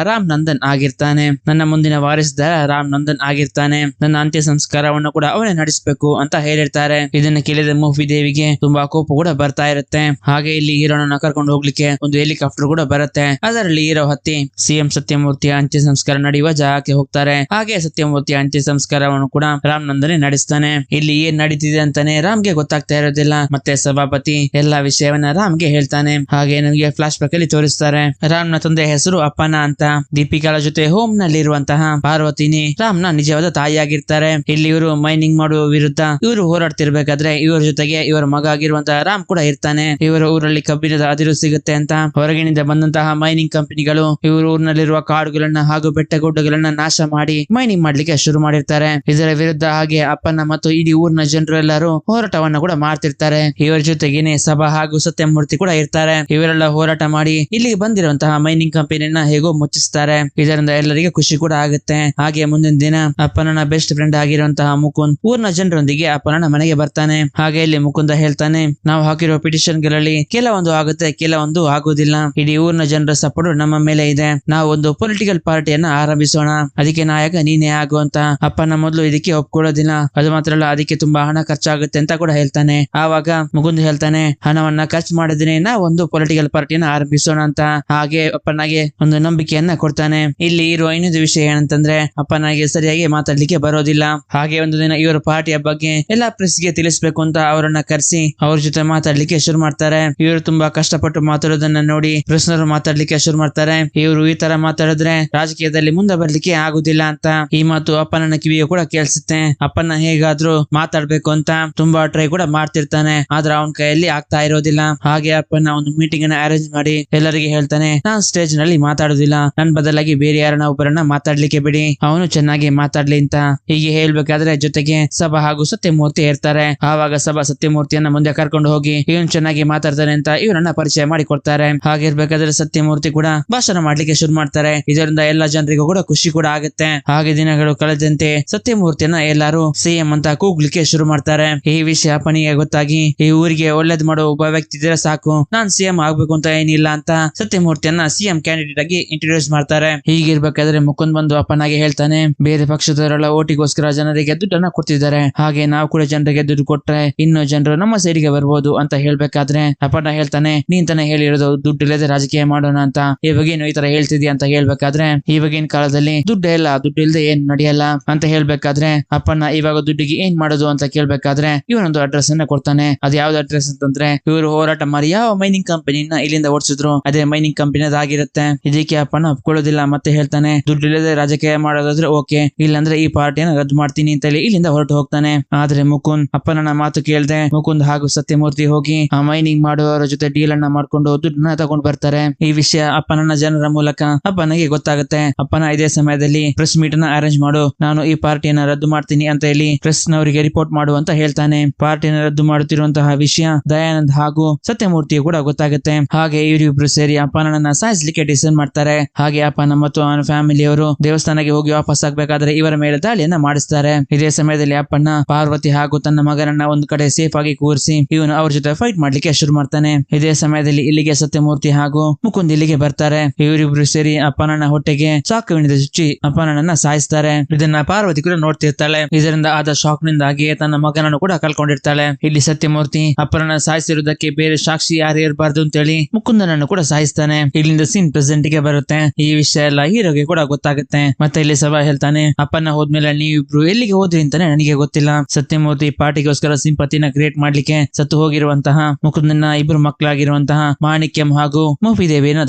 ರಾಮ್ ನಂದನ್ ಆಗಿರ್ತಾನೆ, ನನ್ನ ಮುಂದಿನ ವಾರಿಸುದಾರ ರಾಮ್ ನಂದನ್ ಆಗಿರ್ತಾನೆ, ನನ್ನ ಅಂತ್ಯ ಸಂಸ್ಕಾರವನ್ನು ಕೂಡ ಅವನೇ ನಡೆಸಬೇಕು ಅಂತ ಹೇಳಿರ್ತಾರೆ. ಇದನ್ನ ಕೇಳಿದ ಮೂಫಿ ದೇವಿಗೆ ತುಂಬಾ ಕೋಪ ಕೂಡ ಬರ್ತಾ ಇರುತ್ತೆ. ಹಾಗೆ ಇಲ್ಲಿ ಹೀರೋನ ಕರ್ಕೊಂಡು ಹೋಗ್ಲಿಕ್ಕೆ ಒಂದು ಹೆಲಿಕಾಪ್ಟರ್ ಕೂಡ ಬರುತ್ತೆ. ಅದರಲ್ಲಿ ಹೀರೋ ಹತ್ತಿ ಸಿಎಂ ಸತ್ಯಮೂರ್ತಿಯ ಅಂತ್ಯ ಸಂಸ್ಕಾರ ನಡೆಯುವ ಜಾಗಕ್ಕೆ ಹೋಗ್ತಾರೆ. ಹಾಗೆ ಸತ್ಯಮೂರ್ತಿಯ ಅಂತ್ಯ ಸಂಸ್ಕಾರವನ್ನು ಕೂಡ ರಾಮ್ ನಂದನೆ ನಡೆಸ್ತಾನೆ. ಇಲ್ಲಿ ಏನ್ ನಡೀತಿದೆ ಅಂತಾನೆ ರಾಮ್ಗೆ ಗೊತ್ತಾಗ್ತಾ ಇರೋದಿಲ್ಲ. ಮತ್ತೆ ಸಭಾಪತಿ ಎಲ್ಲಾ ವಿಷಯವನ್ನ ರಾಮ್ಗೆ ಹೇಳ್ತಾನೆ. ಹಾಗೆ ನನಗೆ ಫ್ಲಾಶ್ ಬ್ಯಾಕ್ ಅಲ್ಲಿ ತೋರಿಸ್ತಾರೆ, ರಾಮ್ನ ತಂದೆ ಹೆಸರು ಅಪ್ಪನ ಅಂತ. ದೀಪಿಕಾಳ ಜೊತೆ ಹೋಮ್ ನಲ್ಲಿ ಇರುವಂತಹ ಪಾರ್ವತಿನಿ ರಾಮ್ನ ನಿಜವಾದ ತಾಯಿಯಾಗಿರ್ತಾರೆ. ಇಲ್ಲಿ ಇವರು ಮೈನಿಂಗ್ ಮಾಡುವ ವಿರುದ್ಧ ಇವರು ಹೋರಾಡ್ತಿರ್ಬೇಕಾದ್ರೆ ಇವರ ಜೊತೆಗೆ ಇವರ ಮಗ ಆಗಿರುವಂತಹ ರಾಮ್ ಕೂಡ ಇರ್ತಾನೆ. ಇವರ ಊರಲ್ಲಿ ಕಬ್ಬಿಣದ ಅದಿರು ಸಿಗುತ್ತೆ ಅಂತ ಹೊರಗಿನಿಂದ ಬಂದಂತಹ ಮೈನಿಂಗ್ ಕಂಪನಿಗಳು ಇವರು ಊರಿನಲ್ಲಿರುವ ಕಾಡುಗಳನ್ನ ಹಾಗೂ ಬೆಟ್ಟಗುಡ್ಡಗಳನ್ನ ನಾಶ ಮಾಡಿ ಮೈನಿಂಗ್ ಮಾಡ್ಲಿಕ್ಕೆ ಶುರು ಮಾಡಿರ್ತಾರೆ. ಇದರ ವಿರುದ್ಧ ಹಾಗೆ ಅಪ್ಪನ ಮತ್ತು ಇಡೀ ಊರಿನ ಜನರು ಎಲ್ಲರೂ ಹೋರಾಟವನ್ನ ಕೂಡ ಮಾಡ್ತಿರ್ತಾರೆ. ಇವರ ಜೊತೆಗೇನೆ ಸಭಾ ಹಾಗೂ ಸತ್ಯಮೂರ್ತಿ ಕೂಡ ಇರ್ತಾರೆ. ಇವರೆಲ್ಲ ಹೋರಾಟ ಮಾಡಿ ಇಲ್ಲಿಗೆ ಬಂದಿರುವಂತಹ ಮೈನಿಂಗ್ ಕಂಪನಿಯನ್ನ ಹೇಗೋ ಮುಚ್ಚಿಸ್ತಾರೆ. ಇದರಿಂದ ಎಲ್ಲರಿಗೆ ಖುಷಿ ಕೂಡ ಆಗುತ್ತೆ. ಹಾಗೆ ಮುಂದಿನ ದಿನ ಅಪ್ಪನ ಬೆಸ್ಟ್ ಫ್ರೆಂಡ್ ಆಗಿರುವಂತಹ ಮುಕುಂದ್ ಊರಿನ ಜನರೊಂದಿಗೆ ಅಪ್ಪನ ಮನೆಗೆ ಬರ್ತಾನೆ. ಹಾಗೆ ಇಲ್ಲಿ ಮುಕುಂದ ಹೇಳ್ತಾನೆ, ನಾವು ಹಾಕಿರೋ ಪಿಟಿಷನ್ ಗಳಲ್ಲಿ ಕೆಲವೊಂದು ಆಗುತ್ತೆ, ಕೆಲವೊಂದು ಆಗುದಿಲ್ಲ. ಇಡೀ ಊರಿನ ಜನರ ಸಪೋರ್ಟ್ ನಮ್ಮ ಮೇಲೆ ಇದೆ. ನಾವು ಒಂದು ಪೊಲಿಟಿಕಲ್ ಪಾರ್ಟಿಯನ್ನ ಆರಂಭಿಸೋಣ, ಅದಕ್ಕೆ ನಾಯಕ ನೀನೇ ಆಗುವಂತ. ಅಪ್ಪನ ಮೊದಲು ಇದಕ್ಕೆ ಒಪ್ಕೊಳ್ಳೋದಿಲ್ಲ, ಅದು ಮಾತ್ರ ಅಲ್ಲ ಅದಕ್ಕೆ ತುಂಬಾ ಹಣ ಖರ್ಚಾಗುತ್ತೆ ಅಂತ ಕೂಡ ಹೇಳ್ತಾನೆ. ಆವಾಗ ಮುಕುಂದ್ ಹೇಳ್ತಾನೆ, ಹಣವನ್ನ ಖರ್ಚು ಮಾಡಿದ್ರೆ ನಾವು ಒಂದು ಪೊಲಿಟಿಕಲ್ ಪಾರ್ಟಿಯನ್ನ ಆರಂಭಿಸೋಣ ಅಂತ. ಹಾಗೆ ಅಪ್ಪನಾಗೆ ಒಂದು ನಂಬಿಕೆಯನ್ನ ಕೊಡ್ತಾನೆ. ಇಲ್ಲಿ ಇರುವ ಇನ್ನೊಂದು ವಿಷಯ ಏನಂತಂದ್ರೆ, ಅಪ್ಪನಾಗೆ ಸರಿಯಾಗಿ ಮಾತಾಡ್ಲಿಕ್ಕೆ ಬರೋದಿಲ್ಲ. ಹಾಗೆ ಒಂದು ದಿನ ಇವರ ಪಾರ್ಟಿಯ ಬಗ್ಗೆ ಎಲ್ಲಾ ಪ್ರೆಸ್ ಗೆ ತಿಳಿಸ್ಬೇಕು ಅಂತ ಅವರನ್ನ ಕರೆಸಿ ಅವ್ರ ಜೊತೆ ಮಾತಾಡ್ಲಿಕ್ಕೆ ಶುರು ಮಾಡ್ತಾರೆ. ಇವರು ತುಂಬಾ ಕಷ್ಟಪಟ್ಟು ಮಾತಾಡೋದನ್ನ ನೋಡಿ ಪ್ರೆಸ್ನವರು ಮಾತಾಡ್ಲಿಕ್ಕೆ ಶುರು ಮಾಡ್ತಾರೆ. ಇವರು ಈ ತರ ಮಾತಾಡಿದ್ರೆ ರಾಜಕೀಯದಲ್ಲಿ ಮುಂದೆ ಬರ್ಲಿಕ್ಕೆ ಆಗುದಿಲ್ಲ ಅಂತ. ಈ ಮಾತು ಅಪ್ಪನ ಕಿವಿಯು ಕೂಡ ಕೇಳಿಸುತ್ತೆ. ಅಪ್ಪನ ಹೇಗಾದ್ರೂ ಮಾತಾಡ್ಬೇಕು ಅಂತ ತುಂಬಾ ಟ್ರೈ ಕೂಡ ಮಾಡ್ತಿರ್ತಾನೆ, ಆದ್ರೆ ಅವನ ಕೈಯಲ್ಲಿ ಆಗ್ತಾ ಇರೋದಿಲ್ಲ. ಹಾಗೆ ಅಪ್ಪನ ಒಂದು ಮೀಟಿಂಗ್ ಅನ್ನ ಅರೇಂಜ್ ಮಾಡಿ ಎಲ್ಲರಿಗೆ ಹೇಳ್ತಾನೆ, ನಾನ್ ಸ್ಟೇಜ್ ನಲ್ಲಿ ಮಾತಾಡೋದಿಲ್ಲ, ನನ್ ಬದಲಾಗಿ ಬೇರೆ ಯಾರನ್ನ ಒಬ್ಬರನ್ನ ಮಾತಾಡ್ಲಿಕ್ಕೆ ಬಿಡಿ, ಅವನು ಚೆನ್ನಾಗಿ ಮಾತಾಡ್ಲಿ ಅಂತ. ಹೀಗೆ ಹೇಳ್ಬೇಕಾದ್ರೆ ಜೊತೆಗೆ ಸಭಾ ಹಾಗೂ ಸತ್ಯಮೂರ್ತಿ ಇರ್ತಾರೆ. ಆವಾಗ ಸಭಾ ಸತ್ಯಮೂರ್ತಿಯನ್ನ ಮುಂದೆ ಕರ್ಕೊಂಡು ಹೋಗಿ ಇವನು ಚೆನ್ನಾಗಿ ಮಾತಾಡ್ತಾನೆ ಅಂತ ಇವರನ್ನ ಪರಿಚಯ ಮಾಡಿ ಕೊಡ್ತಾರೆ. ಹಾಗಿರ್ಬೇಕಾದ್ರೆ ಸತ್ಯಮೂರ್ತಿ ಕೂಡ ಭಾಷಣ ಮಾಡ್ಲಿಕ್ಕೆ ಶುರು ಮಾಡ್ತಾರೆ. ಇದರಿಂದ ಎಲ್ಲಾ ಜನರಿಗೂ ಕೂಡ ಖುಷಿ ಕೂಡ ಆಗುತ್ತೆ. ಹಾಗೆ ದಿನಗಳು ಕಳೆದಂತೆ ಸತ್ಯಮೂರ್ತಿಯನ್ನ ಎಲ್ಲಾರು ಸಿಎಂ ಅಂತ ಕೂಗ್ಲಿಕ್ಕೆ ಶುರು ಮಾಡ್ತಾರೆ. ಈ ವಿಷಯ ಅಪ್ಪನಿಗೆ ಗೊತ್ತಾಗಿ ಈ ಊರಿಗೆ ಒಳ್ಳೇದ್ ಮಾಡೋ ಒಬ್ಬ ವ್ಯಕ್ತಿ ಇದ್ರೆ ಸಾಕು, ನಾನ್ ಸಿಎಂ ಆಗ್ಬೇಕು ಅಂತ ಏನಿಲ್ಲ ಅಂತ ಸತ್ಯಮೂರ್ತಿಯನ್ನ ಸಿಎಂ ಕ್ಯಾಂಡಿಡೇಟ್ ಆಗಿ ಇಂಟ್ರೊಡ್ಯೂಸ್ ಮಾಡ್ತಾರೆ. ಹೀಗಿರ್ಬೇಕಾದ್ರೆ ಮುಕುಂದ್ ಬಂದು ಅಪ್ಪನಾಗೆ ಹೇಳ್ತಾನೆ, ಬೇರೆ ಪಕ್ಷದವರೆಲ್ಲ ಓಟಿಗೋಸ್ಕರ ಜನರಿಗೆ ದುಡ್ಡನ್ನ ಕೊಡ್ತಿದ್ದಾರೆ, ಹಾಗೆ ನಾವು ಕೂಡ ಜನರಿಗೆ ದುಡ್ಡು ಕೊಟ್ರೆ ಇನ್ನು ಜನರು ನಮ್ಮ ಸೈಡಿಗೆ ಬರ್ಬೋದು ಅಂತ ಹೇಳ್ಬೇಕಾದ್ರೆ ಅಪ್ಪನ ಹೇಳ್ತಾನೆ, ನೀನ್ ತಾನೇ ಹೇಳಿರೋದು ದುಡ್ಡು ಇಲ್ಲದೆ ರಾಜಕೀಯ ಮಾಡೋಣ ಅಂತ, ಇವಾಗೇನು ಈ ತರ ಹೇಳ್ತಿದ್ಯಾ ಅಂತ ಹೇಳ್ಬೇಕಾದ್ರೆ ಇವಾಗಿನ ಕಾಲದಲ್ಲಿ ದುಡ್ಡು ಇಲ್ಲ, ದುಡ್ಡು ಇಲ್ಲದೆ ಏನ್ ನಡೆಯಲ್ಲ ಅಂತ ಹೇಳ್ಬೇಕಾದ್ರೆ ಅಪ್ಪನ ಇವಾಗ ದುಡ್ಡಿಗೆ ಏನ್ ಮಾಡೋದು ಅಂತ ಕೇಳ್ಬೇಕಾದ್ರೆ ಇವನೊಂದು ಅಡ್ರೆಸ್ ಅನ್ನ ಕೊಡ್ತಾನೆ. ಅದ್ ಯಾವ್ದು ಅಡ್ರೆಸ್ ಅಂತಂದ್ರೆ, ಇವರು ಹೋರಾಟ ಮಾಡಿ ಯಾವ ಮೈನಿಂಗ್ ಕಂಪನಿನ ಇಲ್ಲಿಂದ ಓಡಿಸಿದ್ರು ಅದೇ ಮೈನಿಂಗ್ ಕಂಪನಿ ಆಗಿರುತ್ತೆ. ಇದಕ್ಕೆ ಅಪ್ಪನ ಒಪ್ಕೊಳ್ಳೋದಿಲ್ಲ. ಮತ್ತೆ ಹೇಳ್ತಾನೆ, ದುಡ್ಡು ಇಲ್ಲದೆ ರಾಜಕೀಯ ಮಾಡೋದಾದ್ರೆ ಓಕೆ, ಇಲ್ಲಾಂದ್ರೆ ಈ ಪಾರ್ಟಿಯನ್ನು ರದ್ದು ಮಾಡ್ತೀನಿ ಅಂತ ಹೇಳಿ ಇಲ್ಲಿಂದ ಹೊರಟು ಹೋಗ್ತಾನೆ. ಆದ್ರೆ ಮುಕುಂದ್ ಅಪ್ಪನ ಮಾತು ಕೇಳ್ದೆ ಮುಕುಂದ್ ಹಾಗೂ ಸತ್ಯಮೂರ್ತಿ ಹೋಗಿ ಆ ಮೈನಿಂಗ್ ಮಾಡುವವರ ಜೊತೆ ಡೀಲ್ ಅನ್ನ ಮಾಡ್ಕೊಂಡು ದುಡ್ಡನ್ನ ತಗೊಂಡ್ ಬರ್ತಾರೆ. ಈ ವಿಷಯ ಅಪ್ಪನ ಜನರ ಮೂಲಕ ಅಪ್ಪನಿಗೆ ಗೊತ್ತಾಗುತ್ತೆ. ಅಪ್ಪನ ಇದೇ ಸಮಯದಲ್ಲಿ ಪ್ರೆಸ್ ಮೀಟ್ ಅನ್ನ ಅರೇಂಜ್ ಮಾಡು, ನಾನು ಈ ಪಾರ್ಟಿಯನ್ನ ರದ್ದು ಮಾಡ್ತೀನಿ ಅಂತ ಹೇಳಿ ಪ್ರೆಸ್ ನವರಿಗೆ ರಿಪೋರ್ಟ್ ಮಾಡು ಅಂತ ಹೇಳ್ತಾನೆ. ಪಾರ್ಟಿಯನ್ನು ರದ್ದು ಮಾಡುತ್ತಿರುವಂತಹ ವಿಷಯ ದಯಾನಂದ್ ಹಾಗೂ ಸತ್ಯಮೂರ್ತಿಯು ಕೂಡ ಗೊತ್ತಾಗುತ್ತೆ. ಹಾಗೆ ಇವರಿಬ್ರು ಸೇರಿ ಅಪ್ಪನನ್ನ ಸಾಯಿಸ್ಲಿಕ್ಕೆ ಡಿಸೈಡ್ ಮಾಡ್ತಾರೆ. ಹಾಗೆ ಅಪ್ಪನ ಮತ್ತು ಅವನ ಫ್ಯಾಮಿಲಿಯವರು ದೇವಸ್ಥಾನಕ್ಕೆ ಹೋಗಿ ವಾಪಸ್ ಆಗ್ಬೇಕಾದ್ರೆ ಇವರ ಮೇಲೆ ದಾಳಿಯನ್ನ ಮಾಡಿಸ್ತಾರೆ. ಇದೇ ಸಮಯದಲ್ಲಿ ಅಪ್ಪನ ಪಾರ್ವತಿ ಹಾಗೂ ತನ್ನ ಮಗನನ್ನ ಒಂದು ಕಡೆ ಸೇಫ್ ಆಗಿ ಕೂರಿಸಿ ಇವನು ಅವ್ರ ಜೊತೆ ಫೈಟ್ ಮಾಡ್ಲಿಕ್ಕೆ ಶುರು ಮಾಡ್ತಾನೆ. ಇದೇ ಸಮಯದಲ್ಲಿ ಇಲ್ಲಿಗೆ ಸತ್ಯಮೂರ್ತಿ ಹಾಗೂ ಮುಕುಂದ್ ಇಲ್ಲಿಗೆ ಬರ್ತಾರೆ. ಇವರಿಬ್ರು ಸೇರಿ ಅಪ್ಪನನ್ನ ಹೊಟ್ಟೆಗೆ ಚಾಕುವಿನಿಂದ ಚುಚ್ಚಿ ಅಪ್ಪನನ್ನ ಸಾಯಿಸ್ತಾರೆ. ಇದನ್ನ ಪಾರ್ವತಿ ಕೂಡ ನೋಡ್ತಿರ್ತಾಳೆ. ಇದರಿಂದ ಆದ ಶಾಕ್ ನಿಂದಾಗಿ ತನ್ನ ಮಗನನ್ನು ಕೂಡ ಕಳ್ಕೊಂಡಿರ್ತಾಳೆ. ಇಲ್ಲಿ ಸತ್ಯಮೂರ್ತಿ ಅಪ್ಪನನ್ನ ಸಾಯಿಸಿರುವುದಕ್ಕೆ ಬೇರೆ ಸಾಕ್ಷಿ ಯಾರು ಇರಬಾರ್ದು ಅಂತೇಳಿ ಮುಕುಂದನನ್ನು ಕೂಡ ಸಾಯಿಸ್ತಾನೆ. ಇಲ್ಲಿಂದ ಸೀನ್ ಪ್ರೆಸೆಂಟ್ ಗೆ ಬರುತ್ತೆ. ಈ ವಿಷಯ ಎಲ್ಲ ಹೀರೋಗೆ ಕೂಡ ಗೊತ್ತಾಗುತ್ತೆ. ಮತ್ತೆ ಇಲ್ಲಿ ಸಭಾ ಹೇಳ್ತಾನೆ, ಅಪ್ಪನ ಹೋದ್ಮೇಲೆ ನೀವಿಬ್ರು ಎಲ್ಲಿಗೆ ಹೋದ್ರಿ ಅಂತಾನೆ ನನಗೆ ಗೊತ್ತಿಲ್ಲ. ಸತ್ಯಮೂರ್ತಿ ಪಾರ್ಟಿಗೋಸ್ಕರ ಸಿಂಪತಿನ ಕ್ರಿಯೇಟ್ ಮಾಡ್ಲಿಕ್ಕೆ ಸತ್ತು ಹೋಗಿರುವಂತಹ ಮುಕುಂದನ ಇಬ್ರು ಮಕ್ಕಳಾಗಿರುವಂತಹ ಮಾಣಿಕ್ಯಂ ಹಾಗೂ ಮೂಫಿದೇವಿಯನ್ನು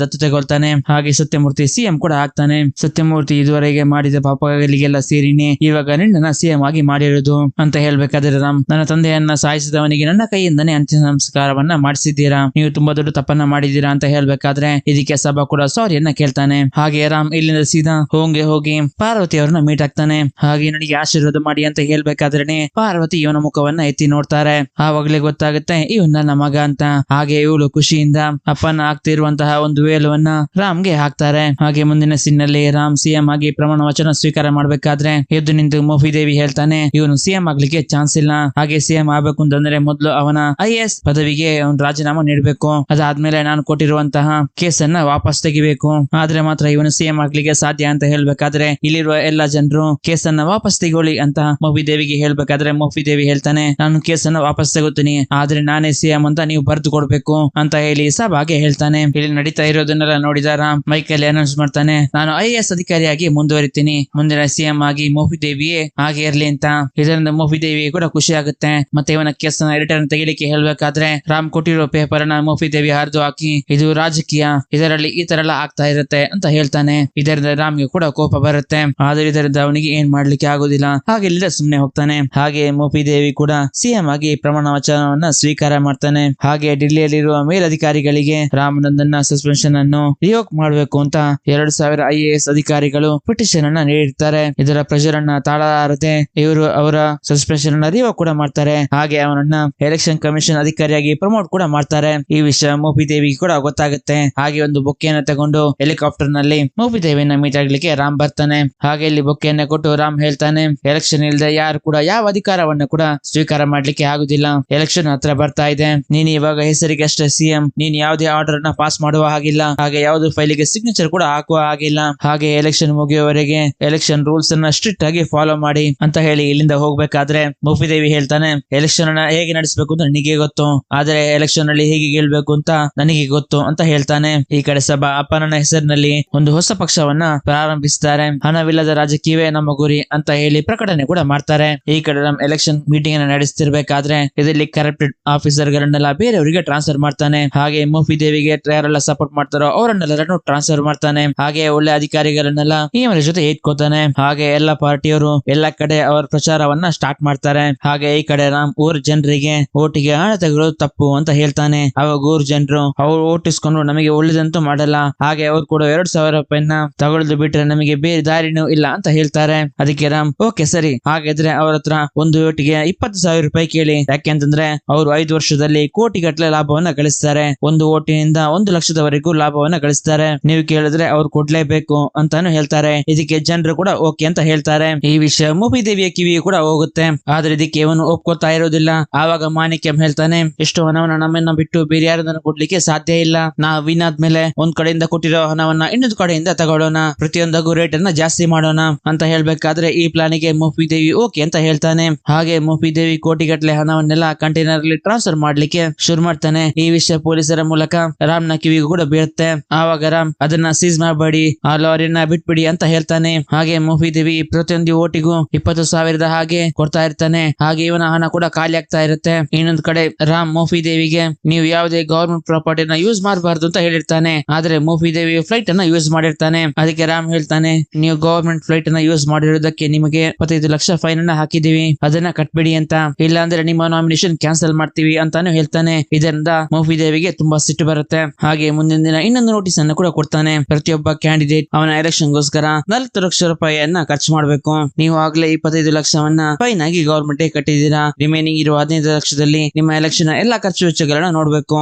ದತ್ತು ತಗೊಳ್ತಾನೆ. ಹಾಗೆ ಸತ್ಯಮೂರ್ತಿ ಸಿಎಂ ಕೂಡ ಆಗ್ತಾನೆ. ಸತ್ಯಮೂರ್ತಿ ಇದುವರೆಗೆ ಮಾಡಿದ ಪಾಪಗಳಿಗೆಲ್ಲ ಸೇರಿನೇ ಇವಾಗ ನಿನ್ನ ಸಿಎಂ ಆಗಿ ಮಾಡಿರೋದು ಅಂತ ಹೇಳ್ಬೇಕಾದ್ರೆ ರಾಮ್, ನನ್ನ ತಂದೆಯನ್ನ ಸಾಯಿಸಿದವನಿಗೆ ನನ್ನ ಕೈಯಿಂದನೇ ಅಂತಿಮ ಸಂಸ್ಕಾರವನ್ನ ಮಾಡಿಸಿದ್ದೀರಾ, ನೀವು ತುಂಬಾ ದೊಡ್ಡ ತಪ್ಪನ್ನ ಮಾಡಿದ್ದೀರಾ ಅಂತ ಹೇಳ್ಬೇಕಾದ್ರೆ ಇದಕ್ಕೆ ಸಭಾ ಕೂಡ ಸಾರಿಯನ್ನ ಕೇಳ್ತಾನೆ. ಹಾಗೆ ರಾಮ್ ಇಲ್ಲಿಂದ ಸೀದಾ ಹೋಂಗೆ ಹೋಗಿ ಪಾರ್ವತಿ ಅವ್ರನ್ನ ಮೀಟ್ ಆಗ್ತಾನೆ. ಹಾಗೆ ನನಗೆ ಆಶೀರ್ವಾದ ಮಾಡಿ ಅಂತ ಹೇಳ್ಬೇಕಾದ್ರೆ ಪಾರ್ವತಿ ಇವನ ಮುಖವನ್ನ ಎತ್ತಿ ನೋಡ್ತಾರೆ. ಆವಾಗ್ಲೇ ಗೊತ್ತಾಗುತ್ತೆ ಇವನ್ ನನ್ನ ಮಗ ಅಂತ. ಹಾಗೆ ಇವಳು ಖುಷಿಯಿಂದ ಅಪ್ಪನ ಆಗ್ತಿರುವಂತಹ ಒಂದು ವೇಲುವನ್ನ ರಾಮ್ಗೆ ಹಾಕ್ತಾರೆ. ಹಾಗೆ ಮುಂದಿನ ಸಿನ್ನಲ್ಲಿ ರಾಮ್ ಸಿಎಂ ಆಗಿ ಪ್ರಮಾಣ ವಚನ ಸ್ವೀಕಾರ ಮಾಡ್ಬೇಕಾದ್ರೆ ಎದ್ದು ನಿಂತು ಮೋಫಿದೇವಿ ಹೇಳ್ತಾನೆ, ಇವನು ಸಿಎಂ ಆಗ್ಲಿಕ್ಕೆ ಚಾನ್ಸ್ ಇಲ್ಲ. ಹಾಗೆ ಸಿಎಂ ಆಗ್ಬೇಕು ಅಂತಂದ್ರೆ ಮೊದಲು ಅವನ IAS ಪದವಿಗೆ ಒಂದು ರಾಜೀನಾಮೆ ನೀಡಬೇಕು. ಅದಾದ್ಮೇಲೆ ನಾನು ಕೊಟ್ಟಿರುವಂತಹ ಕೇಸನ್ನ ವಾಪಸ್ ತೆಗಿಬೇಕು. ಆದ್ರೆ ಮಾತ್ರ ಇವನು ಸಿಎಂ ಆಗ್ಲಿಕ್ಕೆ ಸಾಧ್ಯ ಅಂತ ಹೇಳ್ಬೇಕಾದ್ರೆ ಇಲ್ಲಿರುವ ಎಲ್ಲಾ ಜನರು ಕೇಸನ್ನ ವಾಪಸ್ ತೆಗೊಳ್ಳಿ ಅಂತ ಮೋಫಿದೇವಿಗೆ ಹೇಳ್ಬೇಕಾದ್ರೆ ಮೋಫಿದೇವಿ ಹೇಳ್ತಾನೆ, ನಾನು ಕೇಸನ್ನ ವಾಪಸ್ ತಗೋತೀನಿ, ಆದ್ರೆ ನಾನೇ ಸಿಎಂ ಅಂತ ನೀವು ಬರೆದು ಕೊಡ್ಬೇಕು ಅಂತ ಹೇಳಿ ಸಭಾಗೆ ಹೇಳ್ತಾನೆ. ಇಲ್ಲಿ ನಡೀತಾ ಇರೋದನ್ನೆಲ್ಲ ನೋಡಿದ ರಾಮ್ ಮೈಕಲ್ಲಿ ಅನೌನ್ಸ್ ಮಾಡ್ತಾನೆ, ನಾನು IAS ಅಧಿಕಾರಿಯಾಗಿ ಮುಂದುವರಿತೀನಿ, ಮುಂದಿನ ಸಿಎಂ ಆಗಿ ಮೋಫಿದೇವಿಯೇ ಹಾಗೆ ಇರ್ಲಿ ಅಂತ. ಇದರಿಂದ ಮೋಫಿದೇವಿ ಕೂಡ ಖುಷಿ ಆಗುತ್ತೆ. ಮತ್ತೆ ಇವನ ಕೇಸನ್ನ ರಿಟರ್ನ್ ತೆಗಿಲಿಕ್ಕೆ ಹೇಳ್ಬೇಕಾದ್ರೆ ರಾಮ್ ಕೊಟ್ಟಿರೋ ಪೇಪರ್ ಅನ್ನ ಮೋಫಿದೇವಿ ಹರಿದು ಹಾಕಿ, ಇದು ರಾಜಕೀಯ, ಇದರಲ್ಲಿ ಈ ತರ ಎಲ್ಲ ಆಗ್ತಾ ಇರುತ್ತೆ ಅಂತ ಹೇಳ್ತಾನೆ. ಇದರಿಂದ ರಾಮ್ಗೆ ಕೂಡ ಕೋಪ ಬರುತ್ತೆ. ಆದ್ರೆ ಇದರಿಂದ ಅವನಿಗೆ ಏನ್ ಮಾಡ್ಲಿಕ್ಕೆ ಆಗೋದಿಲ್ಲ. ಹಾಗೆ ಇಲ್ಲಿಂದ ಸುಮ್ನೆ ಹೋಗ್ತಾನೆ. ಹಾಗೆ ಮೋಫಿದೇವಿ ಕೂಡ ಸಿಎಂ ಆಗಿ ಪ್ರಮಾಣ ವಚನವನ್ನ ಸ್ವೀಕಾರ ಮಾಡ್ತಾನೆ. ಹಾಗೆ ಡಿಲ್ಲಿಯಲ್ಲಿರುವ ಮೇಲಧಿಕಾರಿಗಳಿಗೆ ರಾಮನಂದನ್ನ ಸಸ್ಪೆನ್ಷನ್ ಅನ್ನು ರಿವೋಕ್ ಮಾಡಬೇಕು ಅಂತ 2000 IAS ಅಧಿಕಾರಿಗಳು ಪಿಟಿಷನ್ ಅನ್ನ ನೀಡಿರ್ತಾರೆ. ಇದರ ಪ್ರೆಷರ್ ಅನ್ನ ತಾಳಲಾರದೆ ಇವರು ಅವರ ಸಸ್ಪೆನ್ಷನ್ ಅನ್ನ ರಿವೋಕ್ ಕೂಡ ಮಾಡ್ತಾರೆ. ಹಾಗೆ ಅವನನ್ನ ಎಲೆಕ್ಷನ್ ಕಮಿಷನ್ ಅಧಿಕಾರಿಯಾಗಿ ಪ್ರಮೋಟ್ ಕೂಡ ಮಾಡ್ತಾರೆ. ಈ ವಿಷಯ ಮೋಫಿದೇವಿ ಕೂಡ ಗೊತ್ತಾಗುತ್ತೆ. ಹಾಗೆ ಒಂದು ಬೊಕ್ಕೆಯನ್ನ ತಗೊಂಡು ಹೆಲಿಕಾಪ್ಟರ್ ನಲ್ಲಿ ಮೋಫಿದೇವಿಯನ್ನ ಮೀಟ್ ಆಗ್ಲಿಕ್ಕೆ ರಾಮ್ ಬರ್ತಾನೆ. ಹಾಗೆ ಇಲ್ಲಿ ಬೊಕ್ಕೆಯನ್ನ ಕೊಟ್ಟು ರಾಮ್ ಹೇಳ್ತಾನೆ, ಎಲೆಕ್ಷನ್ ಇಲ್ಲದೆ ಯಾರು ಕೂಡ ಯಾವ ಅಧಿಕಾರವನ್ನು ಕೂಡ ಸ್ವೀಕಾರ ಮಾಡ್ಲಿಕ್ಕೆ ಆಗುದಿಲ್ಲ. ಎಲೆಕ್ಷನ್ ಹತ್ರ ಬರ್ತಾ ಇದೆ, ನೀನ್ ಇವಾಗ ಹೆಸರಿಗೆ ಅಷ್ಟೇ ಸಿಎಂ, ನೀನ್ ಯಾವುದೇ ಆರ್ಡರ್ ನ ಪಾಸ್ ಮಾಡುವ ಹಾಗಿಲ್ಲ, ಹಾಗೆ ಯಾವ್ದು ಫೈಲಿಗೆ ಸಿಗ್ನೇಚರ್ ಕೂಡ ಹಾಕುವ ಹಾಗಿಲ್ಲ. ಹಾಗೆ ಎಲೆಕ್ಷನ್ ಮುಗಿಯುವವರೆಗೆ ಎಲೆಕ್ಷನ್ ರೂಲ್ಸ್ ಅನ್ನ ಸ್ಟ್ರಿಕ್ಟ್ ಆಗಿ ಫಾಲೋ ಮಾಡಿ ಅಂತ ಹೇಳಿ ಇಲ್ಲಿಂದ ಹೋಗ್ಬೇಕಾದ್ರೆ ಮೋಫಿದೇವಿ ಹೇಳ್ತಾನೆ, ಎಲೆಕ್ಷನ್ ಅನ್ನ ಹೇಗೆ ನಡೆಸಬೇಕು ಅಂತ ನನಗೆ ಗೊತ್ತು, ಆದ್ರೆ ಎಲೆಕ್ಷನ್ ಅಲ್ಲಿ ಹೇಗೆ ಗೆಲ್ಬೇಕು ಅಂತ ನನಗೆ ಗೊತ್ತು ಅಂತ ಹೇಳ್ತಾನೆ. ಈ ಕಡೆ ಸಭಾ ಅಪ್ಪನ ಹೆಸರಿನಲ್ಲಿ ಒಂದು ಹೊಸ ಪಕ್ಷವನ್ನ ಪ್ರಾರಂಭಿಸ್ತಾರೆ. ಹಣವಿಲ್ಲದ ರಾಜಕೀಯವೇ ನಮ್ಮ ಗುರಿ ಅಂತ ಹೇಳಿ ಪ್ರಕಟಣೆ ಕೂಡ ಮಾಡ್ತಾರೆ. ಈ ಕಡೆ ನಮ್ಮ ಎಲೆಕ್ಷನ್ ಮೀಟಿಂಗ್ ಅನ್ನ ನಡೆಸ್ತಿರ್ಬೇಕಾದ್ರೆ ಇದರಲ್ಲಿ ಕರಪ್ಟೆಡ್ ಆಫೀಸರ್ ಗಳನ್ನೆಲ್ಲ ಬೇರೆಯವರಿಗೆ ಟ್ರಾನ್ಸ್ಫರ್ ಮಾಡ್ತಾನೆ. ಹಾಗೆ ಮೋಫಿದೇವಿಗೆ ಯಾರೆಲ್ಲ ಸಪೋರ್ಟ್ ಮಾಡ್ತಾರೋ ಅವರನ್ನೆಲ್ಲರನ್ನು ಟ್ರಾನ್ಸ್ಫರ್ ಮಾಡ್ತಾನೆ. ಹಾಗೆ ಒಳ್ಳೆ ಅಧಿಕಾರಿಗಳನ್ನೆಲ್ಲ ಇವರ ಜೊತೆ ಇಟ್ಕೋತಾನೆ. ಹಾಗೆ ಎಲ್ಲ ಪಾರ್ಟಿಯವರು ಎಲ್ಲ ಕಡೆ ಅವರ ಪ್ರಚಾರವನ್ನ ಸ್ಟಾರ್ಟ್ ಮಾಡ್ತಾರೆ. ಹಾಗೆ ಈ ಕಡೆ ರಾಮ್ ಊರ್ ಜನರಿಗೆ ಓಟಿಗೆ ಹಣ ತೆಗೆದು ತಪ್ಪು ಅಂತ ಹೇಳ್ತಾನೆ. ಅವಾಗ ಊರ್ ಜನರು ಅವ್ರು ಓಟಿಸ್ಕೊಂಡು ನಮಗೆ ಒಳ್ಳೇದಂತೂ ಮಾಡಲ್ಲ, ಹಾಗೆ ಅವ್ರು ಕೂಡ 2000 ರೂಪಾಯಿನ ತಗೊಳ್ದು ಬಿಟ್ರೆ ನಮಗೆ ಬೇರೆ ದಾರಿನೂ ಇಲ್ಲ ಅಂತ ಹೇಳ್ತಾರೆ. ಅದಕ್ಕೆ ರಾಮ್ ಓಕೆ ಸರಿ, ಹಾಗಾದ್ರೆ ಅವ್ರ ಹತ್ರ ಒಂದು ಓಟಿಗೆ 20,000 ರೂಪಾಯಿ ಕೇಳಿ, ಯಾಕೆಂತಂದ್ರೆ ಅವರು 5 ವರ್ಷದಲ್ಲಿ ಕೋಟಿಗಟ್ಟಲೆ ಲಾಭವನ್ನ ಗಳಿಸ್ತಾರೆ, ಒಂದು ಓಟಿನಿಂದ 1 ಲಕ್ಷದವರೆಗೂ ಲಾಭವನ್ನ ಗಳಿಸ್ತಾರೆ, ನೀವು ಕೇಳಿದ್ರೆ ಅವ್ರು ಕೊಡ್ಲೇಬೇಕು ಅಂತಾನು ಹೇಳ್ತಾರೆ. ಇದಕ್ಕೆ ಜನರು ಕೂಡ ಓಕೆ ಅಂತ ಹೇಳ್ತಾರೆ. ಈ ವಿಷಯ ಮೋಫಿದೇವಿಯ ಕಿವಿಗೆ ಕೂಡ ಹೋಗುತ್ತೆ. ಆದ್ರೆ ಇದಕ್ಕೆ ಇವನು ಒಪ್ಕೋತಾ ಇರೋದಿಲ್ಲ. ಆವಾಗ ಮಾಣಿಕ್ಯಂ ಹೇಳ್ತಾನೆ, ಎಷ್ಟು ಹಣವನ್ನ ನಮ್ಮನ್ನ ಬಿಟ್ಟು ಬೇರೆ ಯಾರನ್ನ ಕೊಡ್ಲಿಕ್ಕೆ ಸಾಧ್ಯ ಇಲ್ಲ, ನಾವು ವಿನ್ ಆದ್ಮೇಲೆ ಒಂದ್ ಕಡೆಯಿಂದ ಕೊಟ್ಟಿರೋ ಹಣವನ್ನ ಇನ್ನೊಂದು ಕಡೆಯಿಂದ ತಗೊಳ್ಳೋಣ, ಪ್ರತಿಯೊಂದಕ್ಕೂ ರೇಟ್ ಅನ್ನ ಜಾಸ್ತಿ ಮಾಡೋಣ ಅಂತ ಹೇಳ್ಬೇಕಾದ್ರೆ ಈ ಪ್ಲಾನಿಗೆ ಮೋಫಿದೇವಿ ಓಕೆ ಅಂತ ಹೇಳ್ತಾನೆ. ಹಾಗೆ ಮೋಫಿದೇವಿ ಕೋಟಿಗಟ್ಟಲೆ ಹಣವನ್ನೆಲ್ಲ ಕಂಟೈನರ್ ಅಲ್ಲಿ ಟ್ರಾನ್ಸ್ಫರ್ ಮಾಡ್ಲಿಕ್ಕೆ ಶುರು ಮಾಡ್ತಾನೆ. ಈ ವಿಷಯ ಪೊಲೀಸರ ಮೂಲಕ ರಾಮ್ನ ಕಿವಿಗೂ ಕೂಡ ಬೀಳುತ್ತೆ. ಆವಾಗ ರಾಮ್ ಅದನ್ನ ಸೀಸ್ ಮಾಡಬೇಡಿ, ಆ ಲಾರಿಯನ್ನ ಬಿಟ್ಬಿಡಿ ಅಂತ ಹೇಳ್ತಾನೆ. ಹಾಗೆ ಮೋಫಿದೇವಿ ಪ್ರತಿಯೊಂದು ಓಟಿಗೂ 20,000 ಹಾಗೆ ಕೊಡ್ತಾ ಇರ್ತಾನೆ. ಹಾಗೆ ಇವನ ಹಣ ಕೂಡ ಖಾಲಿ ಆಗ್ತಾ ಇರುತ್ತೆ. ಇನ್ನೊಂದ್ ಕಡೆ ರಾಮ್ ಮೋಫಿದೇವಿಗೆ ನೀವು ಯಾವುದೇ ಗವರ್ಮೆಂಟ್ ಪ್ರಾಪರ್ಟಿನ ಯೂಸ್ ಮಾಡಬಾರ್ದು ಅಂತ ಹೇಳಿರ್ತಾನೆ. ಆದ್ರೆ ಮೋಫಿದೇವಿ ಫ್ಲೈಟ್ ಅನ್ನ ಯೂಸ್ ಮಾಡಿರ್ತಾನೆ. ಅದಕ್ಕೆ ರಾಮ್ ಹೇಳ್ತಾನೆ, ನೀವು ಗವರ್ಮೆಂಟ್ ಫ್ಲೈಟ್ ಅನ್ನ ಯೂಸ್ ಮಾಡಿರೋದಕ್ಕೆ ನಿಮಗೆ 25 ಲಕ್ಷ ಫೈನ್ ಅನ್ನ ಹಾಕಿದೀವಿ, ಅದನ್ನ ಕಟ್ಬಿಡಿ ಅಂತ, ಇಲ್ಲ ಅಂದ್ರೆ ನಿಮ್ಮ ನಾಮಿನೇಷನ್ ಕ್ಯಾನ್ಸಲ್ ಮಾಡ್ತೀವಿ ಅಂತಾನು ಹೇಳ್ತಾನೆ. ಇದರಿಂದ ಮೋಫಿದೇವಿಗೆ ತುಂಬಾ ಸಿಟ್ಟು ಬರುತ್ತೆ. ಹಾಗೆ ಮುಂದಿನ ದಿನ ಇನ್ನೊಂದು ನೋಟಿಸ್ ಅನ್ನು ಕೂಡ ಕೊಡ್ತಾನೆ. ಪ್ರತಿಯೊಬ್ಬ ಕ್ಯಾಂಡಿಡೇಟ್ ಅವನ ಎಲೆಕ್ಷನ್ ಗೋಸ್ಕರ 40 ಲಕ್ಷ ರೂಪಾಯಿಯನ್ನ ಖರ್ಚು ಮಾಡಬೇಕು. ನೀವು ಆಗ್ಲೇ 25 ಲಕ್ಷವನ್ನ ಫೈನ್ ಆಗಿ ಗವರ್ಮೆಂಟ್ ಕಟ್ಟಿದ್ದೀರಾ, ರಿಮೈನಿಂಗ್ ಇರುವ 15 ಲಕ್ಷದಲ್ಲಿ ನಿಮ್ಮ ಎಲೆಕ್ಷನ್ ಎಲ್ಲಾ ಖರ್ಚು ವೆಚ್ಚಗಳನ್ನ ನೋಡ್ಬೇಕು